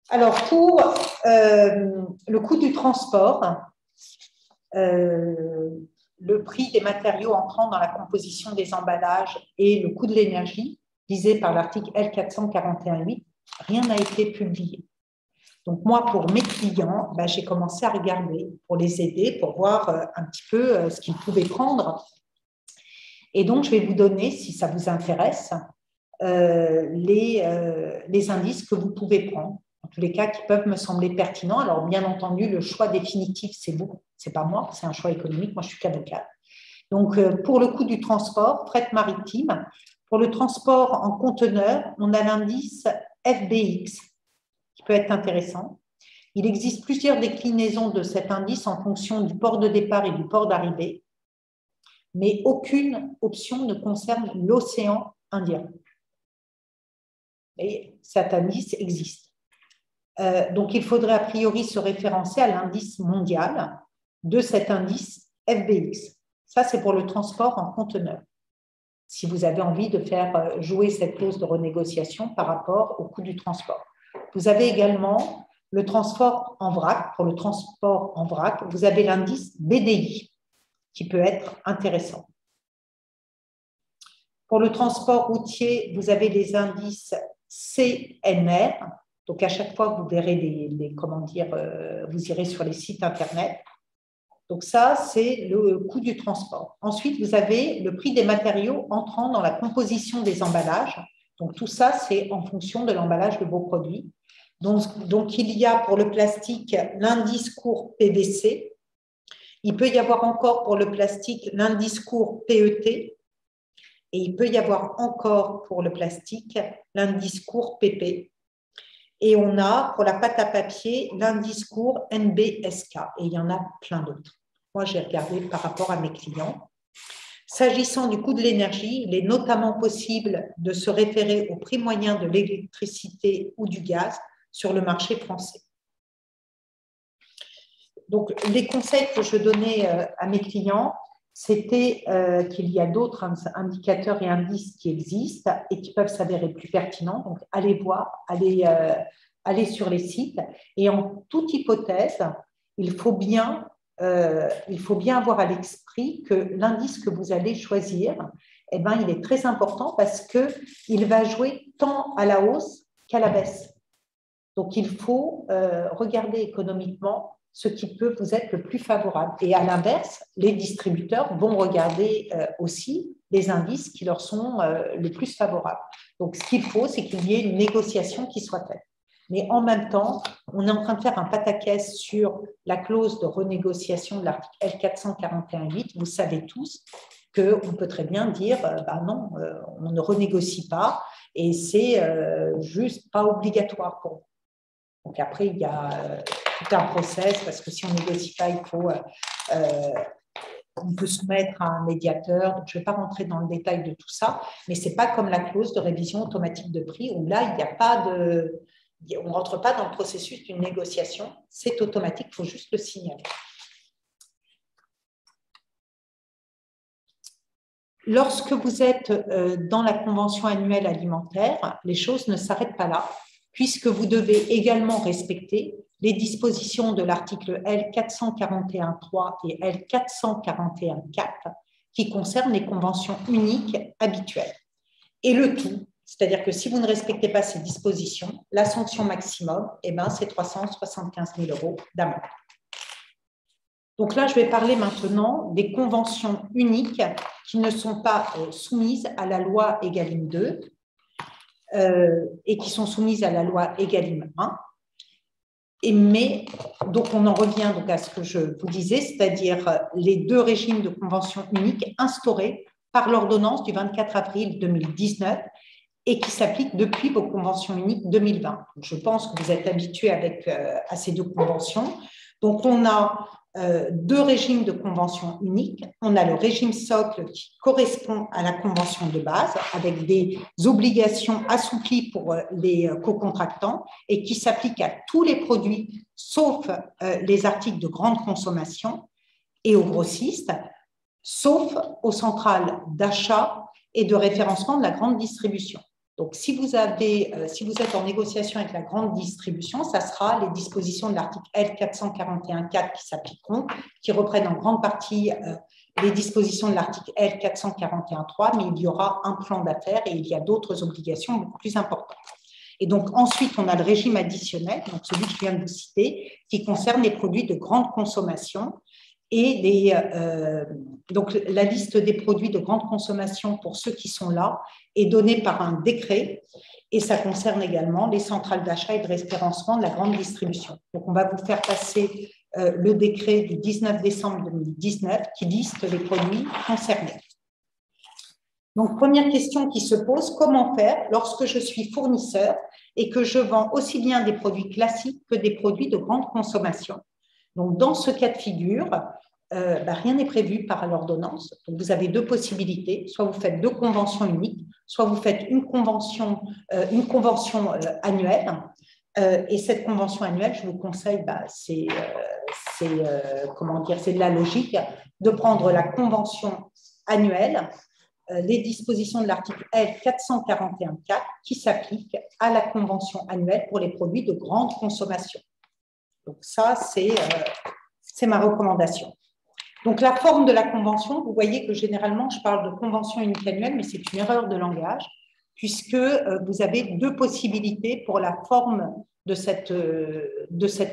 Alors, pour le coût du transport, le prix des matériaux entrant dans la composition des emballages et le coût de l'énergie, visé par l'article L441.8, rien n'a été publié. Donc, moi, pour mes clients, j'ai commencé à regarder pour les aider, pour voir un petit peu ce qu'ils pouvaient prendre. Et donc, je vais vous donner, si ça vous intéresse, les indices que vous pouvez prendre, en tous les cas qui peuvent me sembler pertinents. Alors, bien entendu, le choix définitif, c'est vous, ce n'est pas moi, c'est un choix économique, moi je suis qu'avocate. Donc, pour le coût du transport, fret maritime, pour le transport en conteneur, on a l'indice FBX, qui peut être intéressant. Il existe plusieurs déclinaisons de cet indice en fonction du port de départ et du port d'arrivée, mais aucune option ne concerne l'océan Indien. Et cet indice existe. Donc, il faudrait a priori se référencer à l'indice mondial de cet indice FBX. Ça, c'est pour le transport en conteneur. Si vous avez envie de faire jouer cette clause de renégociation par rapport au coût du transport. Vous avez également le transport en vrac. Pour le transport en vrac, vous avez l'indice BDI qui peut être intéressant. Pour le transport routier, vous avez les indices CNR. Donc, à chaque fois, vous verrez vous irez sur les sites Internet. Donc, ça, c'est le coût du transport. Ensuite, vous avez le prix des matériaux entrant dans la composition des emballages. Donc, tout ça, c'est en fonction de l'emballage de vos produits. Donc, il y a pour le plastique l'indice court PVC. Il peut y avoir encore pour le plastique l'indice court PET. Et il peut y avoir encore pour le plastique l'indice court PP. Et on a pour la pâte à papier l'indice court NBSK. Et il y en a plein d'autres. Moi, j'ai regardé par rapport à mes clients. S'agissant du coût de l'énergie, il est notamment possible de se référer au prix moyen de l'électricité ou du gaz sur le marché français. Donc, les conseils que je donnais à mes clients, c'était qu'il y a d'autres indicateurs et indices qui existent et qui peuvent s'avérer plus pertinents. Donc, allez voir, allez sur les sites. Et en toute hypothèse, il faut bien avoir à l'esprit que l'indice que vous allez choisir, il est très important parce qu'il va jouer tant à la hausse qu'à la baisse. Donc, il faut regarder économiquement ce qui peut vous être le plus favorable. Et à l'inverse, les distributeurs vont regarder aussi les indices qui leur sont les plus favorables. Donc, ce qu'il faut, c'est qu'il y ait une négociation qui soit faite. Mais en même temps, on est en train de faire un pataquès sur la clause de renégociation de l'article L441.8. Vous savez tous qu'on peut très bien dire non, on ne renégocie pas et c'est juste pas obligatoire pour vous. Donc après, il y a tout un process parce que si on ne négocie pas, on peut soumettre à un médiateur. Donc, je ne vais pas rentrer dans le détail de tout ça, mais ce n'est pas comme la clause de révision automatique de prix où là, il n'y a pas on ne rentre pas dans le processus d'une négociation. C'est automatique, il faut juste le signaler. Lorsque vous êtes dans la convention annuelle alimentaire, les choses ne s'arrêtent pas là, puisque vous devez également respecter les dispositions de l'article L441.3 et L441.4 qui concernent les conventions uniques habituelles. Et le tout, c'est-à-dire que si vous ne respectez pas ces dispositions, la sanction maximum, c'est 375 000 € d'amende. Donc là, je vais parler maintenant des conventions uniques qui ne sont pas soumises à la loi Égalim 2 et qui sont soumises à la loi Égalim 1. Mais donc on en revient donc à ce que je vous disais, c'est-à-dire les deux régimes de convention unique instaurés par l'ordonnance du 24 avril 2019 et qui s'appliquent depuis vos conventions uniques 2020. Je pense que vous êtes habitués à ces deux conventions. Donc on a deux régimes de convention unique. On a le régime socle qui correspond à la convention de base avec des obligations assouplies pour les co-contractants et qui s'applique à tous les produits sauf les articles de grande consommation et aux grossistes, sauf aux centrales d'achat et de référencement de la grande distribution. Donc, si vous êtes en négociation avec la grande distribution, ça sera les dispositions de l'article L441-4 qui s'appliqueront, qui reprennent en grande partie les dispositions de l'article L441-3, mais il y aura un plan d'affaires et il y a d'autres obligations beaucoup plus importantes. Et donc, ensuite, on a le régime additionnel, donc celui que je viens de vous citer, qui concerne les produits de grande consommation. Et donc, la liste des produits de grande consommation pour ceux qui sont là est donnée par un décret et ça concerne également les centrales d'achat et de référencement de la grande distribution. Donc, on va vous faire passer le décret du 19 décembre 2019 qui liste les produits concernés. Donc, première question qui se pose, comment faire lorsque je suis fournisseur et que je vends aussi bien des produits classiques que des produits de grande consommation? Donc, dans ce cas de figure, rien n'est prévu par l'ordonnance. Donc, vous avez deux possibilités. Soit vous faites deux conventions uniques, soit vous faites une convention annuelle. Et cette convention annuelle, je vous conseille, c'est de la logique, de prendre la convention annuelle, les dispositions de l'article L441-4 qui s'appliquent à la convention annuelle pour les produits de grande consommation. Donc ça, c'est ma recommandation. Donc la forme de la convention, vous voyez que généralement, je parle de convention unique annuelle, mais c'est une erreur de langage, puisque vous avez deux possibilités pour la forme de cette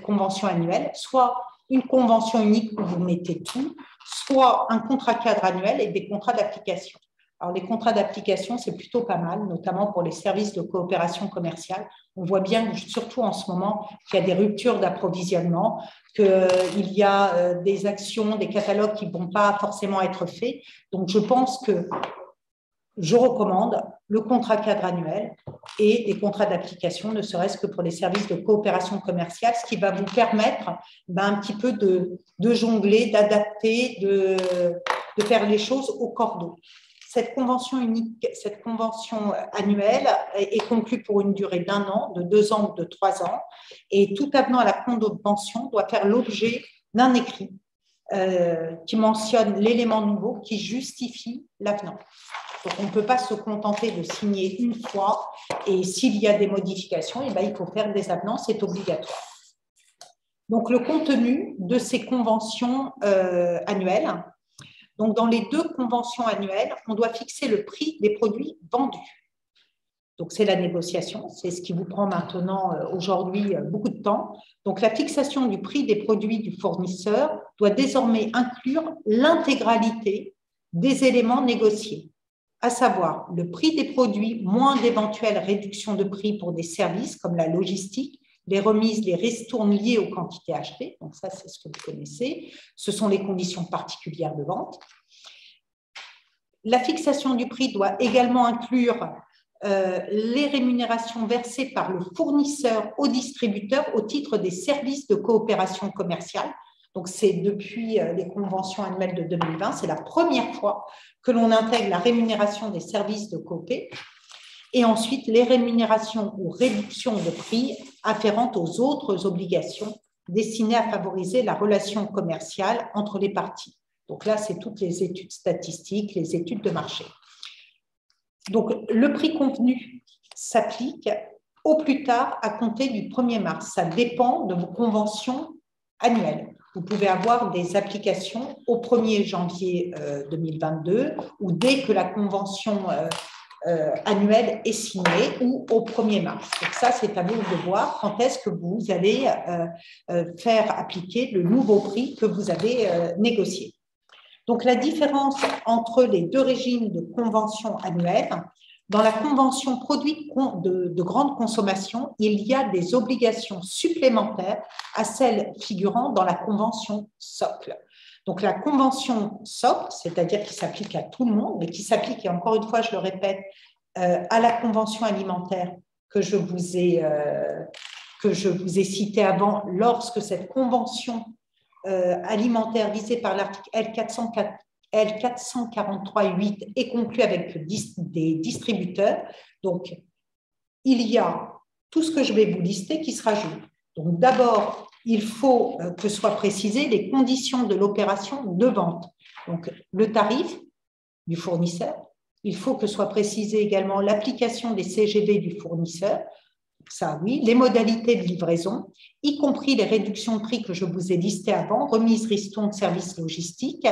convention annuelle, soit une convention unique où vous mettez tout, soit un contrat cadre annuel et des contrats d'application. Alors, les contrats d'application, c'est plutôt pas mal, notamment pour les services de coopération commerciale. On voit bien, surtout en ce moment, qu'il y a des ruptures d'approvisionnement, qu'il y a des actions, des catalogues qui ne vont pas forcément être faits. Donc, je pense que je recommande le contrat cadre annuel et les contrats d'application, ne serait-ce que pour les services de coopération commerciale, ce qui va vous permettre un petit peu de jongler, d'adapter, de faire les choses au cordeau. Cette convention unique, cette convention annuelle est conclue pour une durée d'1 an, de 2 ans ou de 3 ans, et tout avenant à la convention doit faire l'objet d'un écrit qui mentionne l'élément nouveau qui justifie l'avenant. Donc, on ne peut pas se contenter de signer une fois et s'il y a des modifications, il faut faire des avenants, c'est obligatoire. Donc, le contenu de ces conventions annuelles. Donc, dans les deux conventions annuelles, on doit fixer le prix des produits vendus. Donc, c'est la négociation, c'est ce qui vous prend maintenant, aujourd'hui, beaucoup de temps. Donc, la fixation du prix des produits du fournisseur doit désormais inclure l'intégralité des éléments négociés, à savoir le prix des produits moins d'éventuelles réductions de prix pour des services comme la logistique, les remises, les ristournes liées aux quantités achetées. Donc, ça, c'est ce que vous connaissez. Ce sont les conditions particulières de vente. La fixation du prix doit également inclure les rémunérations versées par le fournisseur au distributeur au titre des services de coopération commerciale. Donc, c'est depuis les conventions annuelles de 2020, c'est la première fois que l'on intègre la rémunération des services de coopé. Et ensuite, les rémunérations ou réductions de prix afférentes aux autres obligations destinées à favoriser la relation commerciale entre les parties. Donc là, c'est toutes les études statistiques, les études de marché. Donc, le prix convenu s'applique au plus tard à compter du 1er mars. Ça dépend de vos conventions annuelles. Vous pouvez avoir des applications au 1er janvier 2022 ou dès que la convention annuelle est signée ou au 1er mars. Donc ça, c'est à vous de voir quand est-ce que vous allez faire appliquer le nouveau prix que vous avez négocié. Donc, la différence entre les deux régimes de convention annuelle, Dans la convention produits de grande consommation, il y a des obligations supplémentaires à celles figurant dans la convention socle. Donc, la convention socle, c'est-à-dire qui s'applique à tout le monde, mais qui s'applique, et encore une fois, je le répète, à la convention alimentaire que je vous ai citée avant, lorsque cette convention alimentaire visée par l'article L443.8 est conclue avec des distributeurs. Donc, il y a tout ce que je vais vous lister qui se rajoute. Donc, d'abord, il faut que soient précisées les conditions de l'opération de vente. Donc, le tarif du fournisseur. Il faut que soit précisée également l'application des CGV du fournisseur. Ça, oui. Les modalités de livraison, y compris les réductions de prix que je vous ai listées avant, remise, ristourne, services logistiques,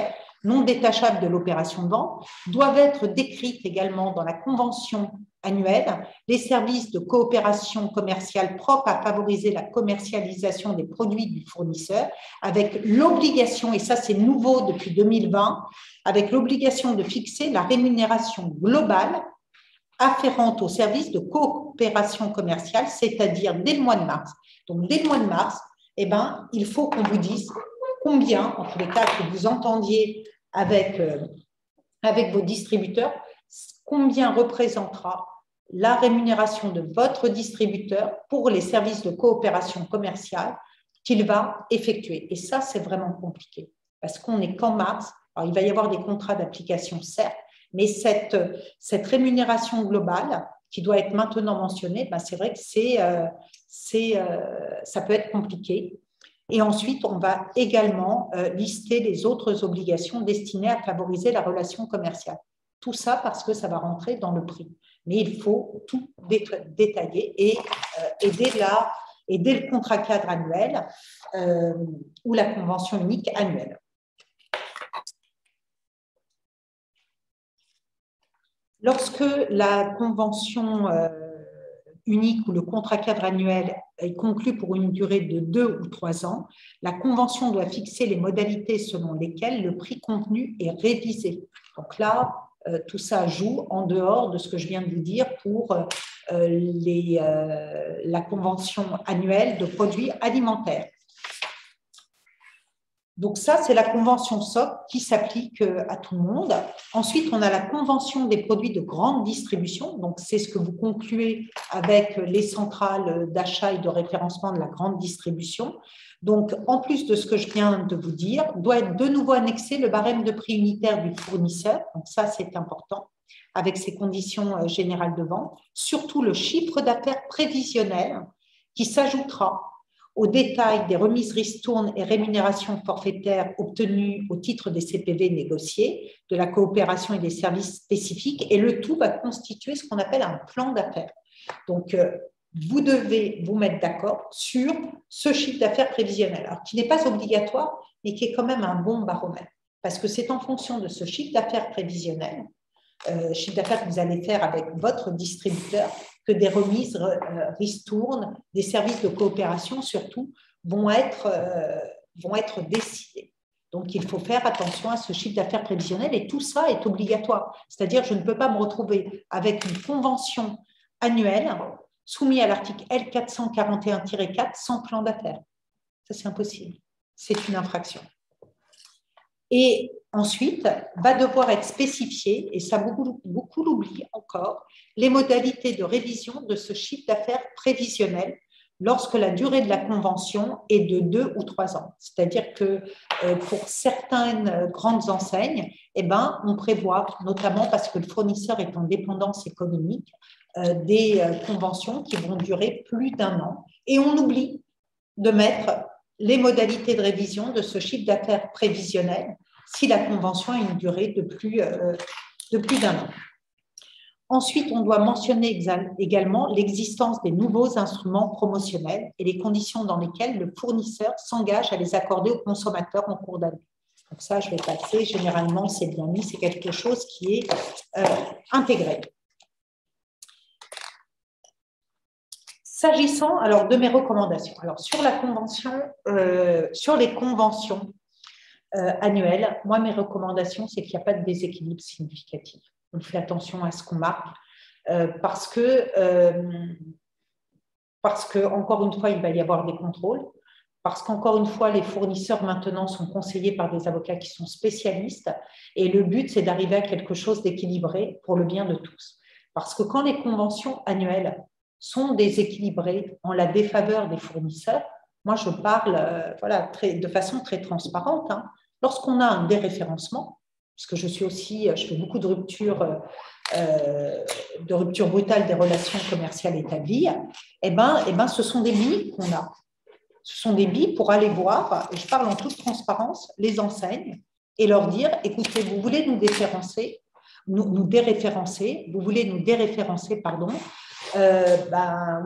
non détachables de l'opération de vente, doivent être décrites également dans la convention annuelle, les services de coopération commerciale propres à favoriser la commercialisation des produits du fournisseur, avec l'obligation, et ça c'est nouveau depuis 2020, avec l'obligation de fixer la rémunération globale afférente aux services de coopération commerciale, c'est-à-dire dès le mois de mars. Donc, dès le mois de mars, eh ben, il faut qu'on vous dise combien, en tous les cas, que vous entendiez avec vos distributeurs, combien représentera la rémunération de votre distributeur pour les services de coopération commerciale qu'il va effectuer. Et ça, c'est vraiment compliqué parce qu'on n'est qu'en mars. Alors, il va y avoir des contrats d'application, certes, mais cette rémunération globale qui doit être maintenant mentionnée, ben c'est vrai que ça peut être compliqué. Et ensuite, on va également lister les autres obligations destinées à favoriser la relation commerciale. Tout ça parce que ça va rentrer dans le prix. Mais il faut tout détailler et dès le contrat cadre annuel ou la convention unique annuelle. Lorsque la convention unique ou le contrat cadre annuel est conclu pour une durée de 2 ou 3 ans, la convention doit fixer les modalités selon lesquelles le prix contenu est révisé. Donc là, tout ça joue en dehors de ce que je viens de vous dire pour la convention annuelle de produits alimentaires. Donc ça, c'est la convention socle qui s'applique à tout le monde. Ensuite, on a la convention des produits de grande distribution. Donc, c'est ce que vous concluez avec les centrales d'achat et de référencement de la grande distribution. Donc, en plus de ce que je viens de vous dire, doit être de nouveau annexé le barème de prix unitaire du fournisseur. Donc, ça, c'est important, avec ses conditions générales de vente. Surtout le chiffre d'affaires prévisionnel qui s'ajoutera au détail des remises ristournes et rémunérations forfaitaires obtenues au titre des CPV négociés, de la coopération et des services spécifiques, et le tout va constituer ce qu'on appelle un plan d'affaires. Donc, vous devez vous mettre d'accord sur ce chiffre d'affaires prévisionnel, alors qui n'est pas obligatoire, mais qui est quand même un bon baromètre, parce que c'est en fonction de ce chiffre d'affaires prévisionnel, chiffre d'affaires que vous allez faire avec votre distributeur, que des remises, ristournes, des services de coopération surtout, vont être décidés. Donc, il faut faire attention à ce chiffre d'affaires prévisionnel et tout ça est obligatoire. C'est-à-dire, je ne peux pas me retrouver avec une convention annuelle soumise à l'article L441-4 sans plan d'affaires. Ça, c'est impossible. C'est une infraction. Et ensuite, va devoir être spécifié, et ça beaucoup l'oublient encore, les modalités de révision de ce chiffre d'affaires prévisionnel lorsque la durée de la convention est de 2 ou 3 ans. C'est-à-dire que pour certaines grandes enseignes, eh ben, on prévoit, notamment parce que le fournisseur est en dépendance économique, des conventions qui vont durer plus d'1 an. Et on oublie de mettre les modalités de révision de ce chiffre d'affaires prévisionnel si la convention a une durée de plus d'1 an. Ensuite, on doit mentionner également l'existence des nouveaux instruments promotionnels et les conditions dans lesquelles le fournisseur s'engage à les accorder aux consommateurs en cours d'année. Donc ça, je vais passer. Généralement, c'est bien mis, c'est quelque chose qui est intégré. S'agissant alors de mes recommandations, alors sur la convention, sur les conventions annuelles, moi mes recommandations c'est qu'il n'y a pas de déséquilibre significatif. On fait attention à ce qu'on marque. parce que, encore une fois, il va y avoir des contrôles, parce qu'encore une fois, les fournisseurs maintenant sont conseillés par des avocats qui sont spécialistes, et le but, c'est d'arriver à quelque chose d'équilibré pour le bien de tous. Parce que quand les conventions annuelles sont déséquilibrées en la défaveur des fournisseurs, moi, je parle de façon très transparente, hein. Lorsqu'on a un déréférencement, parce que je fais beaucoup de ruptures brutales des relations commerciales établies, ce sont des billes qu'on a. Ce sont des billes pour aller voir, et je parle en toute transparence, les enseignes et leur dire, écoutez, vous voulez nous déréférencer, pardon.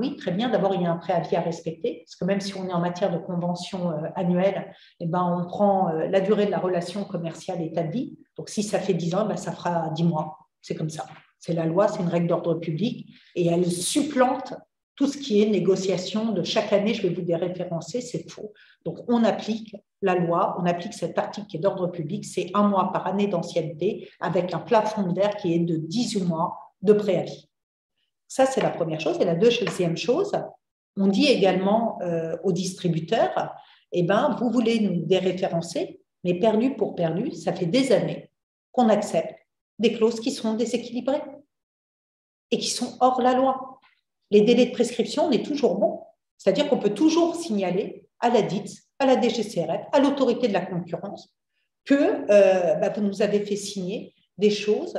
Oui, très bien. D'abord, il y a un préavis à respecter, parce que même si on est en matière de convention annuelle, on prend la durée de la relation commerciale établie. Donc, si ça fait 10 ans, ça fera 10 mois. C'est comme ça. C'est la loi, c'est une règle d'ordre public, et elle supplante tout ce qui est négociation de chaque année, je vais vous déréférencer, c'est faux. Donc, on applique la loi, on applique cet article qui est d'ordre public, c'est 1 mois par année d'ancienneté, avec un plafond de verre qui est de 18 mois de préavis. Ça, c'est la première chose. Et la deuxième chose, on dit également aux distributeurs, vous voulez nous déréférencer, mais perdu pour perdu, ça fait des années qu'on accepte des clauses qui sont déséquilibrées et qui sont hors la loi. Les délais de prescription, on est toujours bon. C'est-à-dire qu'on peut toujours signaler à la DITS, à la DGCCRF, à l'autorité de la concurrence, que vous nous avez fait signer des choses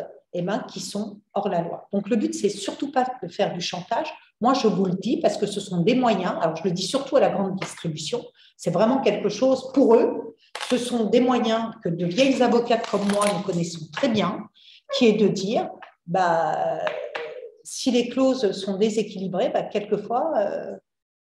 qui sont hors la loi. Donc, le but, c'est surtout pas de faire du chantage. Moi, je vous le dis parce que ce sont des moyens. Alors, je le dis surtout à la grande distribution. C'est vraiment quelque chose pour eux. Ce sont des moyens que de vieilles avocates comme moi, nous connaissons très bien, qui est de dire, si les clauses sont déséquilibrées, quelquefois,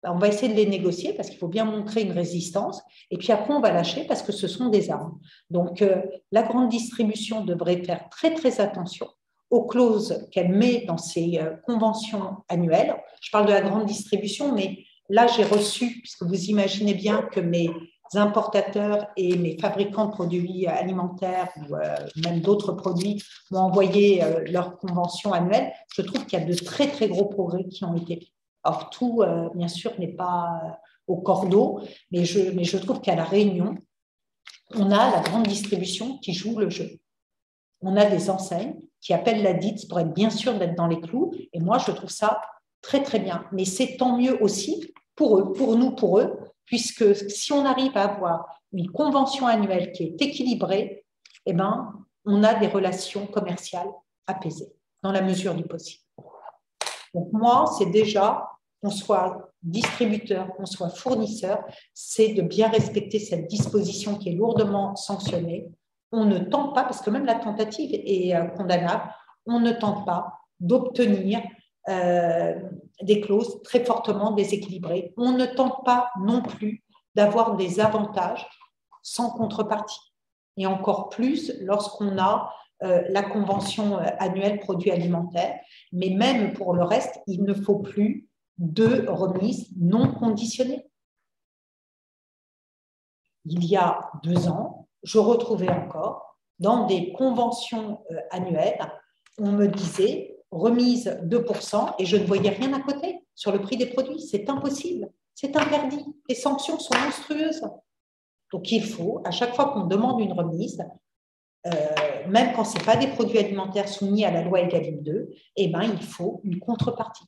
on va essayer de les négocier parce qu'il faut bien montrer une résistance. Et puis après, on va lâcher parce que ce sont des armes. Donc, la grande distribution devrait faire très, très attention aux clauses qu'elle met dans ses conventions annuelles. Je parle de la grande distribution, mais là, j'ai reçu, puisque vous imaginez bien que mes importateurs et mes fabricants de produits alimentaires ou même d'autres produits m'ont envoyé leurs conventions annuelles, je trouve qu'il y a de très, très gros progrès qui ont été faits. Alors, tout, bien sûr, n'est pas au cordeau, mais je trouve qu'à La Réunion, on a la grande distribution qui joue le jeu. On a des enseignes qui appellent la DITS pour être bien sûr d'être dans les clous, et moi, je trouve ça très, très bien. Mais c'est tant mieux aussi pour eux, pour nous, pour eux, puisque si on arrive à avoir une convention annuelle qui est équilibrée, on a des relations commerciales apaisées, dans la mesure du possible. Donc, moi, c'est déjà, qu'on soit distributeur, qu'on soit fournisseur, c'est de bien respecter cette disposition qui est lourdement sanctionnée. On ne tente pas, parce que même la tentative est condamnable, on ne tente pas d'obtenir des clauses très fortement déséquilibrées. On ne tente pas non plus d'avoir des avantages sans contrepartie. Et encore plus lorsqu'on a la convention annuelle produits alimentaires, mais même pour le reste, il ne faut plus de remise non conditionnée. Il y a 2 ans, je retrouvais encore dans des conventions annuelles, on me disait remise 2% et je ne voyais rien à côté sur le prix des produits. C'est impossible, c'est interdit. Les sanctions sont monstrueuses. Donc, il faut, à chaque fois qu'on demande une remise, même quand ce n'est pas des produits alimentaires soumis à la loi Egalim 2, il faut une contrepartie.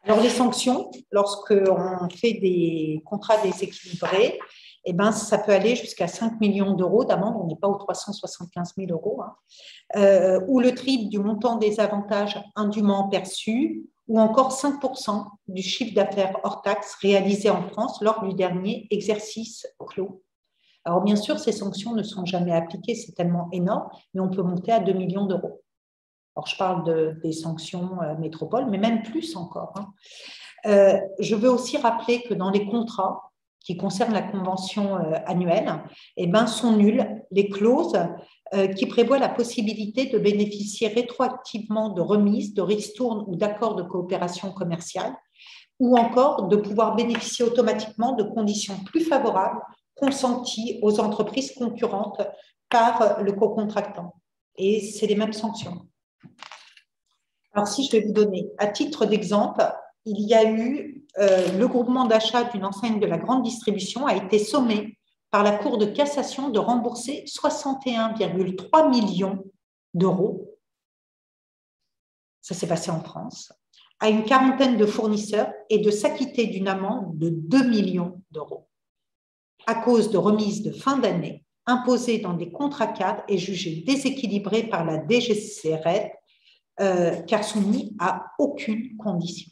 Alors, les sanctions, lorsqu'on fait des contrats déséquilibrés, ça peut aller jusqu'à 5 millions d'euros d'amende, on n'est pas aux 375 000 euros, ou le triple du montant des avantages indûment perçus, ou encore 5% du chiffre d'affaires hors taxe réalisé en France lors du dernier exercice clos. Alors, bien sûr, ces sanctions ne sont jamais appliquées, c'est tellement énorme, mais on peut monter à 2 millions d'euros. Alors, je parle des sanctions métropole, mais même plus encore. Je veux aussi rappeler que dans les contrats qui concernent la convention annuelle, sont nulles les clauses qui prévoient la possibilité de bénéficier rétroactivement de remises, de ristournes ou d'accords de coopération commerciale, ou encore de pouvoir bénéficier automatiquement de conditions plus favorables consenties aux entreprises concurrentes par le co-contractant. et c'est les mêmes sanctions. Alors, si je vais vous donner, à titre d'exemple, il y a eu le groupement d'achat d'une enseigne de la grande distribution a été sommé par la Cour de cassation de rembourser 61,3 millions d'euros. Ça s'est passé en France, à une quarantaine de fournisseurs et de s'acquitter d'une amende de 2 millions d'euros à cause de remises de fin d'année imposées dans des contrats cadres et jugées déséquilibrées par la DGCCRF car soumis à aucune condition.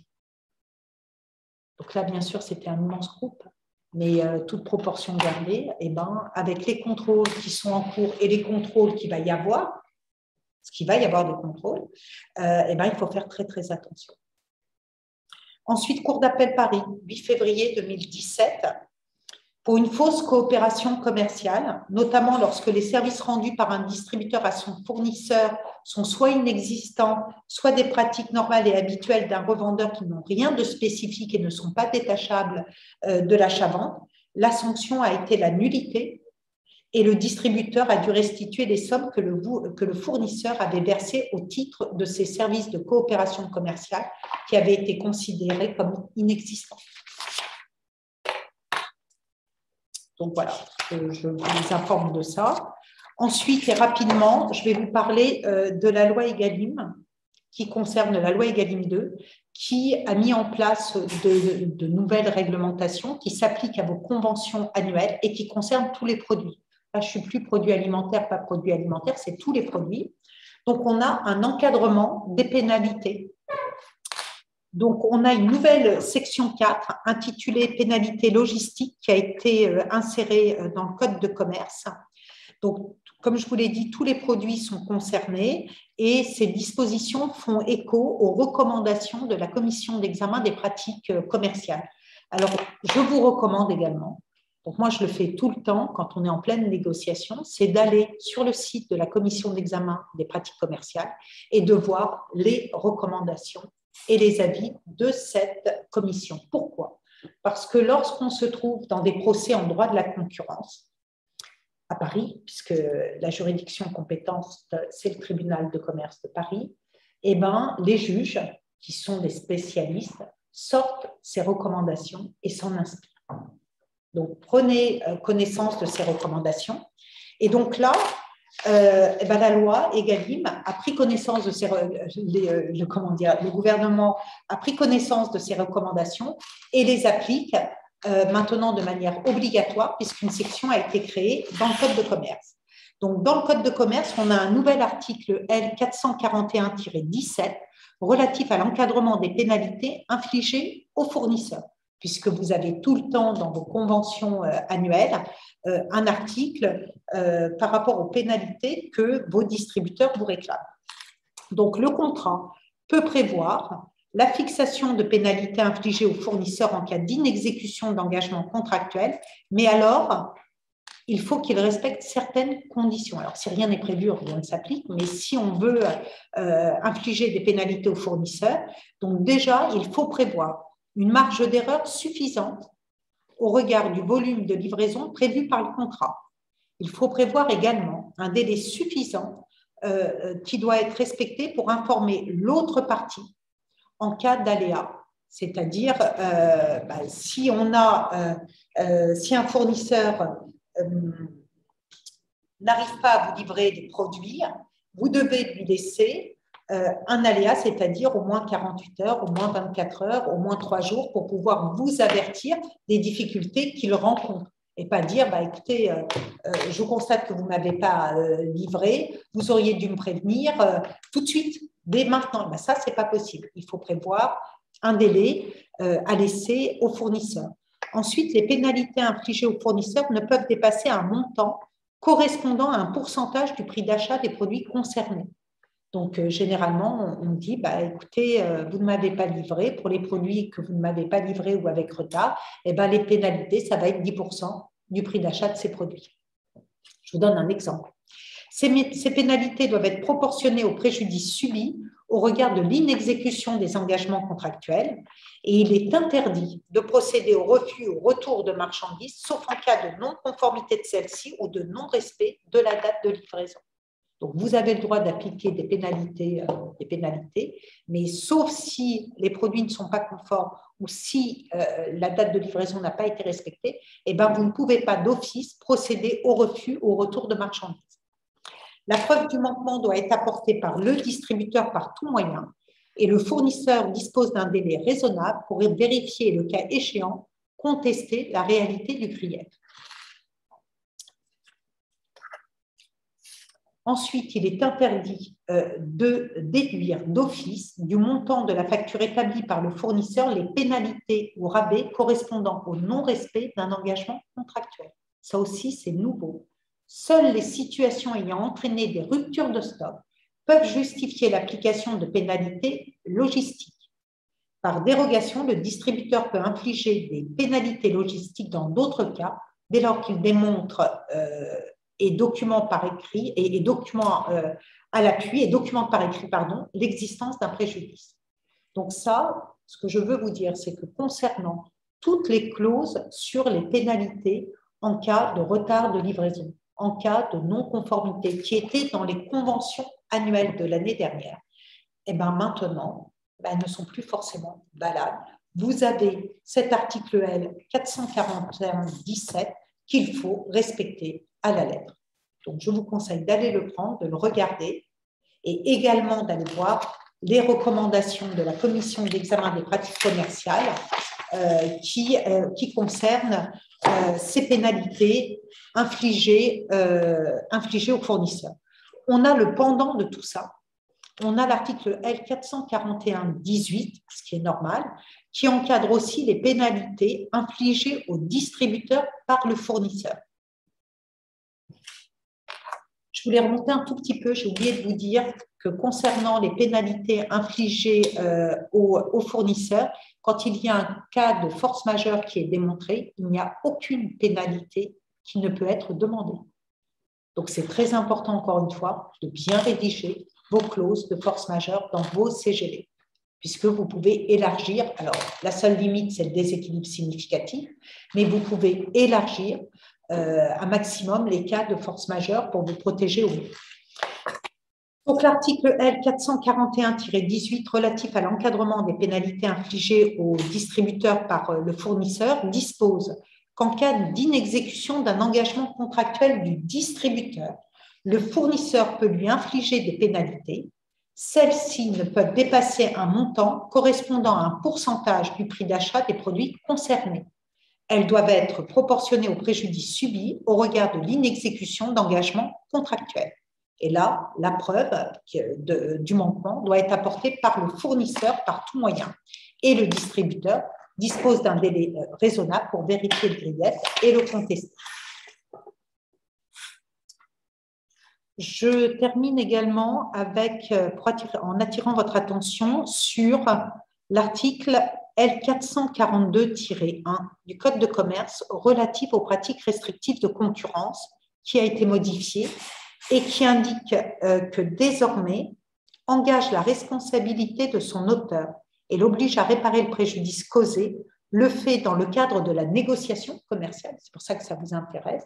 Donc là, bien sûr, c'était un immense groupe, mais toute proportion gardée, avec les contrôles qui sont en cours et les contrôles qu'il va y avoir, parce qu'il va y avoir des contrôles, il faut faire très, très attention. Ensuite, Cour d'appel Paris, 8 février 2017, pour une fausse coopération commerciale, notamment lorsque les services rendus par un distributeur à son fournisseur sont soit inexistants, soit des pratiques normales et habituelles d'un revendeur qui n'ont rien de spécifique et ne sont pas détachables de l'achat-vente, la sanction a été la nullité et le distributeur a dû restituer les sommes que le fournisseur avait versées au titre de ces services de coopération commerciale qui avaient été considérés comme inexistants. Donc voilà, je vous informe de ça. Ensuite, et rapidement, je vais vous parler de la loi Egalim, qui concerne la loi Egalim 2, qui a mis en place de nouvelles réglementations qui s'appliquent à vos conventions annuelles et qui concernent tous les produits. Là, je ne suis plus produit alimentaire, pas produit alimentaire, c'est tous les produits. Donc, on a un encadrement des pénalités. Donc, on a une nouvelle section 4 intitulée « Pénalité logistique » qui a été insérée dans le Code de commerce. Donc, comme je vous l'ai dit, tous les produits sont concernés et ces dispositions font écho aux recommandations de la Commission d'examen des pratiques commerciales. Alors, je vous recommande également, donc moi je le fais tout le temps quand on est en pleine négociation, c'est d'aller sur le site de la Commission d'examen des pratiques commerciales et de voir les recommandations et les avis de cette commission. Pourquoi? Parce que lorsqu'on se trouve dans des procès en droit de la concurrence, à Paris, puisque la juridiction compétente, c'est le tribunal de commerce de Paris, les juges, qui sont des spécialistes, sortent ces recommandations et s'en inspirent. Donc, prenez connaissance de ces recommandations. Et donc là, la loi Egalim a pris connaissance de ces le gouvernement a pris connaissance de ces recommandations et les applique maintenant de manière obligatoire puisqu'une section a été créée dans le Code de commerce. Donc, dans le Code de commerce, on a un nouvel article L441-17 relatif à l'encadrement des pénalités infligées aux fournisseurs, puisque vous avez tout le temps dans vos conventions annuelles un article par rapport aux pénalités que vos distributeurs vous réclament. Donc, le contrat peut prévoir la fixation de pénalités infligées aux fournisseurs en cas d'inexécution d'engagement contractuel, mais alors, il faut qu'il respecte certaines conditions. Alors, si rien n'est prévu, rien ne s'applique, mais si on veut infliger des pénalités aux fournisseurs, donc déjà, il faut prévoir une marge d'erreur suffisante au regard du volume de livraison prévu par le contrat. Il faut prévoir également un délai suffisant qui doit être respecté pour informer l'autre partie en cas d'aléa. C'est-à-dire, si un fournisseur n'arrive pas à vous livrer des produits, vous devez lui laisser un aléa, c'est-à-dire au moins 48 heures, au moins 24 heures, au moins 3 jours pour pouvoir vous avertir des difficultés qu'il rencontre. Et pas dire, écoutez, je constate que vous ne m'avez pas livré, vous auriez dû me prévenir tout de suite, dès maintenant. Ça, ce n'est pas possible. Il faut prévoir un délai à laisser aux fournisseurs. Ensuite, les pénalités infligées aux fournisseurs ne peuvent dépasser un montant correspondant à un pourcentage du prix d'achat des produits concernés. Donc, généralement, on dit, écoutez, vous ne m'avez pas livré. Pour les produits que vous ne m'avez pas livrés ou avec retard, les pénalités, ça va être 10% du prix d'achat de ces produits. Je vous donne un exemple. Ces pénalités doivent être proportionnées au préjudice subi au regard de l'inexécution des engagements contractuels et il est interdit de procéder au refus ou au retour de marchandises, sauf en cas de non-conformité de celle-ci ou de non-respect de la date de livraison. Donc, vous avez le droit d'appliquer des pénalités, mais sauf si les produits ne sont pas conformes ou si la date de livraison n'a pas été respectée, eh ben, vous ne pouvez pas d'office procéder au refus ou au retour de marchandises. La preuve du manquement doit être apportée par le distributeur par tout moyen et le fournisseur dispose d'un délai raisonnable pour vérifier, le cas échéant, contester la réalité du grief. Ensuite, il est interdit de déduire d'office du montant de la facture établie par le fournisseur les pénalités ou rabais correspondant au non-respect d'un engagement contractuel. Ça aussi, c'est nouveau. Seules les situations ayant entraîné des ruptures de stock peuvent justifier l'application de pénalités logistiques. Par dérogation, le distributeur peut infliger des pénalités logistiques dans d'autres cas, dès lors qu'il démontre et documents par écrit et documents à l'appui et documente par écrit l'existence d'un préjudice. Donc ça, ce que je veux vous dire, c'est que concernant toutes les clauses sur les pénalités en cas de retard de livraison, en cas de non-conformité, qui étaient dans les conventions annuelles de l'année dernière, et bien maintenant, elles ne sont plus forcément valables. Vous avez cet article L 441-17 qu'il faut respecter à la lettre. Donc, je vous conseille d'aller le prendre, de le regarder et également d'aller voir les recommandations de la Commission d'examen des pratiques commerciales qui concernent ces pénalités infligées aux fournisseurs. On a le pendant de tout ça. On a l'article L 441-18, ce qui est normal, qui encadre aussi les pénalités infligées aux distributeurs par le fournisseur. Je voulais remonter un tout petit peu, j'ai oublié de vous dire que concernant les pénalités infligées aux fournisseurs, quand il y a un cas de force majeure qui est démontré, il n'y a aucune pénalité qui ne peut être demandée. Donc, c'est très important, encore une fois, de bien rédiger vos clauses de force majeure dans vos CGV, puisque vous pouvez élargir, alors la seule limite, c'est le déséquilibre significatif, mais vous pouvez élargir un maximum les cas de force majeure pour vous protéger au mieux. Donc, l'article L 441-18 relatif à l'encadrement des pénalités infligées aux distributeurs par le fournisseur dispose qu'en cas d'inexécution d'un engagement contractuel du distributeur, le fournisseur peut lui infliger des pénalités. Celles-ci ne peuvent dépasser un montant correspondant à un pourcentage du prix d'achat des produits concernés. Elles doivent être proportionnées au préjudice subi au regard de l'inexécution d'engagements contractuels. Et là, la preuve du manquement doit être apportée par le fournisseur par tout moyen. Et le distributeur dispose d'un délai raisonnable pour vérifier le grief et le contester. Je termine également en attirant votre attention sur l'article L 442-1 du Code de commerce relatif aux pratiques restrictives de concurrence qui a été modifié et qui indique que désormais engage la responsabilité de son auteur et l'oblige à réparer le préjudice causé, le fait dans le cadre de la négociation commerciale, c'est pour ça que ça vous intéresse,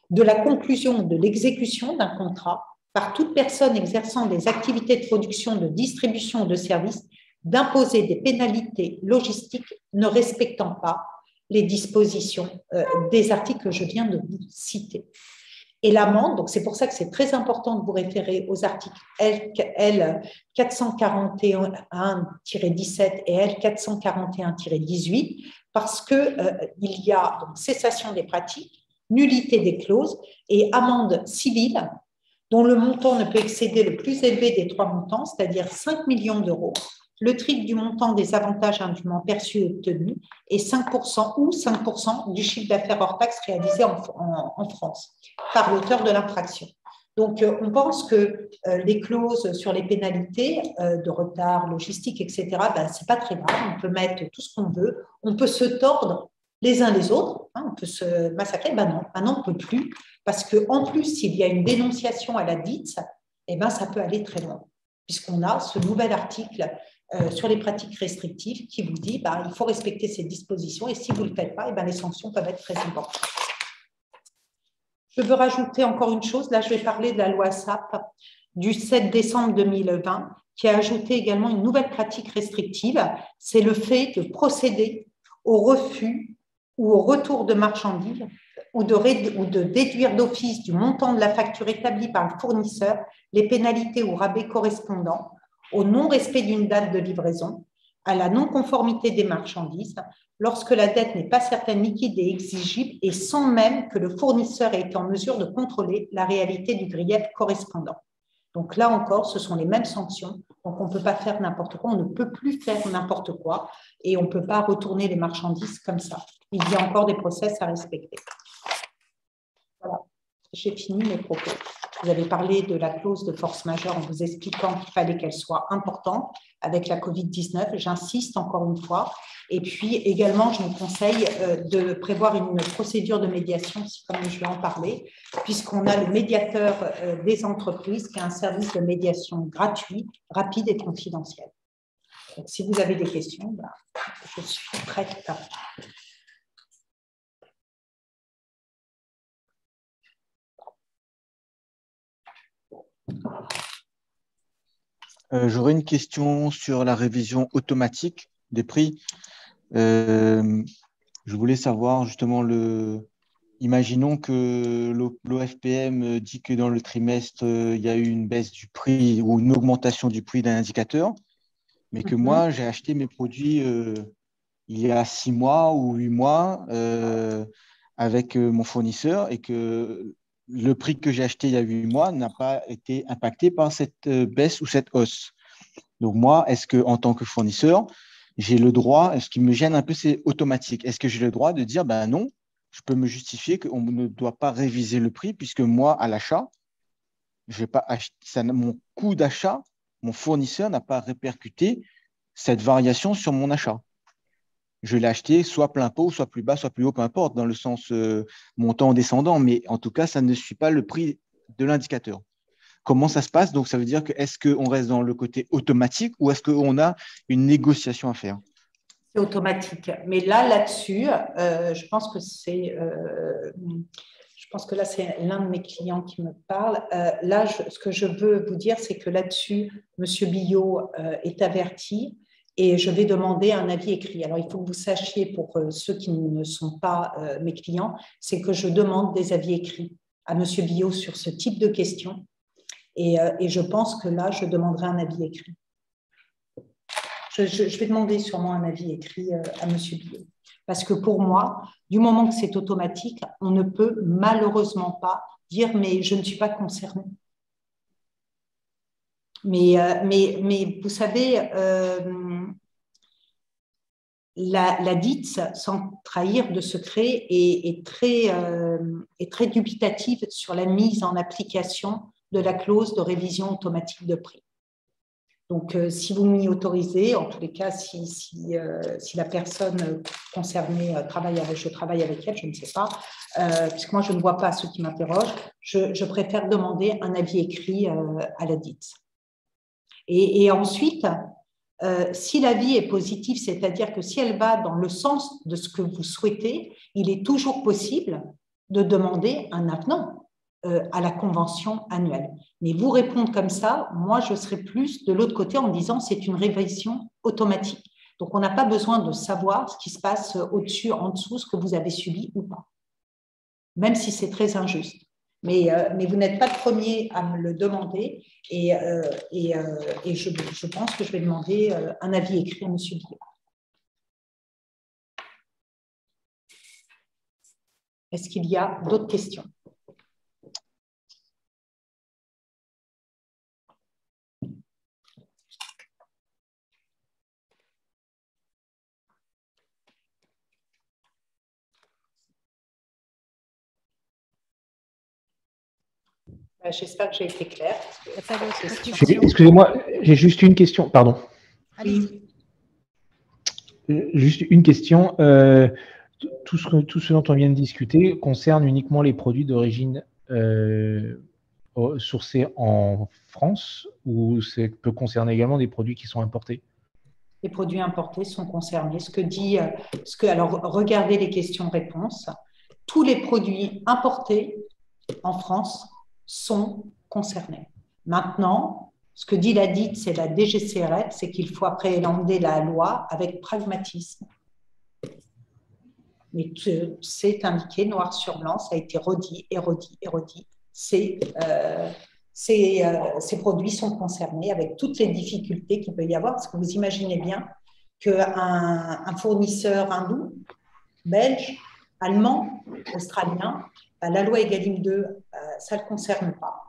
de la conclusion ou de l'exécution d'un contrat par toute personne exerçant des activités de production, de distribution ou de services, d'imposer des pénalités logistiques ne respectant pas les dispositions des articles que je viens de vous citer. Et l'amende, donc c'est pour ça que c'est très important de vous référer aux articles L 441-17 et L 441-18, parce qu'il y a donc cessation des pratiques, nullité des clauses et amende civile dont le montant ne peut excéder le plus élevé des trois montants, c'est-à-dire 5 millions d'euros, le triple du montant des avantages indûment perçus et obtenus et 5% ou 5% du chiffre d'affaires hors taxe réalisé en France par l'auteur de l'infraction. Donc, on pense que les clauses sur les pénalités de retard, logistique, etc., ce n'est pas très grave, on peut mettre tout ce qu'on veut, on peut se tordre les uns les autres, on peut se massacrer, non, maintenant on ne peut plus, parce qu'en plus, s'il y a une dénonciation à la DITS, ça peut aller très loin, puisqu'on a ce nouvel article sur les pratiques restrictives qui vous dit il faut respecter ces dispositions et si vous ne le faites pas, les sanctions peuvent être très importantes. Je veux rajouter encore une chose. Là, je vais parler de la loi SAP du 7 décembre 2020 qui a ajouté également une nouvelle pratique restrictive. C'est le fait de procéder au refus ou au retour de marchandises ou de déduire d'office du montant de la facture établie par le fournisseur les pénalités ou rabais correspondant au non-respect d'une date de livraison, à la non-conformité des marchandises, lorsque la dette n'est pas certaine, liquide et exigible, et sans même que le fournisseur ait été en mesure de contrôler la réalité du grief correspondant. Donc là encore, ce sont les mêmes sanctions. Donc on ne peut pas faire n'importe quoi, on ne peut plus faire n'importe quoi et on ne peut pas retourner les marchandises comme ça. Il y a encore des process à respecter. Voilà, j'ai fini mes propos. Vous avez parlé de la clause de force majeure en vous expliquant qu'il fallait qu'elle soit importante avec la Covid-19. J'insiste encore une fois. Et puis également, je vous conseille de prévoir une procédure de médiation, si quand même je vais en parler, puisqu'on a le médiateur des entreprises qui a un service de médiation gratuit, rapide et confidentiel. Donc, si vous avez des questions, je suis prête. J'aurais une question sur la révision automatique des prix. Je voulais savoir justement, imaginons que l'OFPM dit que dans le trimestre, il y a eu une baisse du prix ou une augmentation du prix d'un indicateur, mais que moi, j'ai acheté mes produits il y a 6 mois ou 8 mois avec mon fournisseur et que le prix que j'ai acheté il y a 8 mois n'a pas été impacté par cette baisse ou cette hausse. Donc moi, est-ce qu'en tant que fournisseur, j'ai le droit, ce qui me gêne un peu, c'est automatique. Est-ce que j'ai le droit de dire, ben non, je peux me justifier qu'on ne doit pas réviser le prix puisque moi, à l'achat, je vais pas acheter, mon coût d'achat, mon fournisseur n'a pas répercuté cette variation sur mon achat. Je l'ai acheté soit plein pot, soit plus bas, soit plus haut, peu importe, dans le sens montant ou descendant, mais en tout cas, ça ne suit pas le prix de l'indicateur. Comment ça se passe? Donc, ça veut dire que est-ce qu'on reste dans le côté automatique ou est-ce qu'on a une négociation à faire? C'est automatique. Mais là-dessus, je pense que c'est l'un de mes clients qui me parle. Ce que je veux vous dire, c'est que là-dessus, M. Billot est averti et je vais demander un avis écrit. Alors, il faut que vous sachiez, pour ceux qui ne sont pas mes clients, c'est que je demande des avis écrits à M. Billot sur ce type de questions. Et je pense que là, je demanderai un avis écrit. Je vais demander sûrement un avis écrit à M. Billot. Parce que pour moi, du moment que c'est automatique, on ne peut malheureusement pas dire « mais je ne suis pas concerné ». Mais vous savez, la DITS, sans trahir de secret, est très dubitative sur la mise en application de la clause de révision automatique de prix. Donc, si vous m'y autorisez, en tous les cas, si la personne concernée je travaille avec elle, je ne sais pas, puisque moi, je ne vois pas ceux qui m'interrogent, je préfère demander un avis écrit à la DITS. Et ensuite, si l'avis est positif, c'est-à-dire que si elle va dans le sens de ce que vous souhaitez, il est toujours possible de demander un avenant à la convention annuelle. Mais vous répondre comme ça, moi, je serais plus de l'autre côté en me disant c'est une révision automatique. Donc, on n'a pas besoin de savoir ce qui se passe au-dessus, en dessous, ce que vous avez subi ou pas, même si c'est très injuste. Mais vous n'êtes pas le premier à me le demander et je pense que je vais demander un avis écrit à M. Billot. Est-ce qu'il y a d'autres questions? J'espère que j'ai été claire. Excusez-moi, j'ai juste une question. Pardon. Oui. Juste une question. Tout ce dont on vient de discuter concerne uniquement les produits d'origine sourcés en France ou ça peut concerner également des produits qui sont importés? Les produits importés sont concernés. Alors, regardez les questions-réponses. Tous les produits importés en France sont concernés. Maintenant, ce que dit la DIT, c'est la DGCCRF, c'est qu'il faut appréhender la loi avec pragmatisme. Mais c'est indiqué noir sur blanc, ça a été redit et redit et redit. Ces produits sont concernés avec toutes les difficultés qu'il peut y avoir, parce que vous imaginez bien qu'un fournisseur hindou, belge, allemand, australien, la loi Egalim 2, ça ne le concerne pas.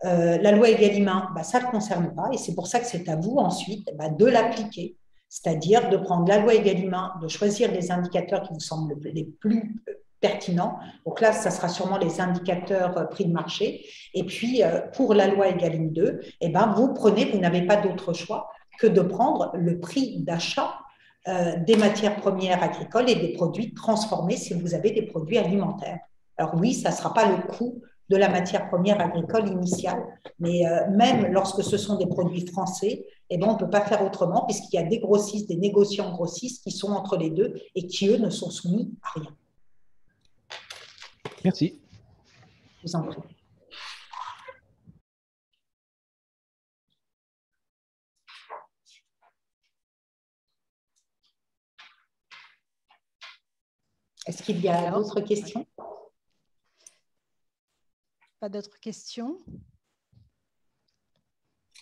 La loi Egalim 1, ça ne le concerne pas, et c'est pour ça que c'est à vous ensuite de l'appliquer, c'est-à-dire de prendre la loi Egalim 1, de choisir les indicateurs qui vous semblent les plus pertinents. Donc là, ça sera sûrement les indicateurs prix de marché. Et puis, pour la loi Egalim 2, vous n'avez pas d'autre choix que de prendre le prix d'achat des matières premières agricoles et des produits transformés si vous avez des produits alimentaires. Alors oui, ça ne sera pas le coût de la matière première agricole initiale, mais même lorsque ce sont des produits français, on ne peut pas faire autrement puisqu'il y a des grossistes, des négociants grossistes qui sont entre les deux et qui, eux, ne sont soumis à rien. Merci. Je vous en prie. Est-ce qu'il y a d'autres questions? Pas d'autres questions?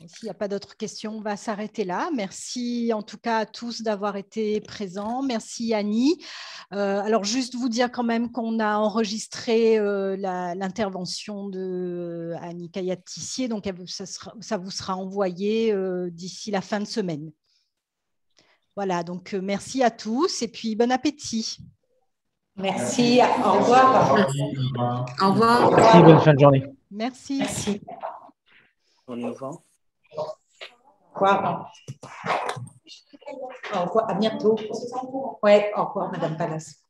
S'il n'y a pas d'autres questions, on va s'arrêter là. Merci en tout cas à tous d'avoir été présents. Merci Annie. Alors juste vous dire quand même qu'on a enregistré l'intervention de Annie Kayat-Tissier, donc ça vous sera envoyé d'ici la fin de semaine. Voilà, donc merci à tous et puis bon appétit. Merci, au revoir. Au revoir. Merci, bonne fin de journée. Merci. Merci. Au revoir. Au revoir. Au revoir, à bientôt. Ouais, au revoir, Madame Pallas.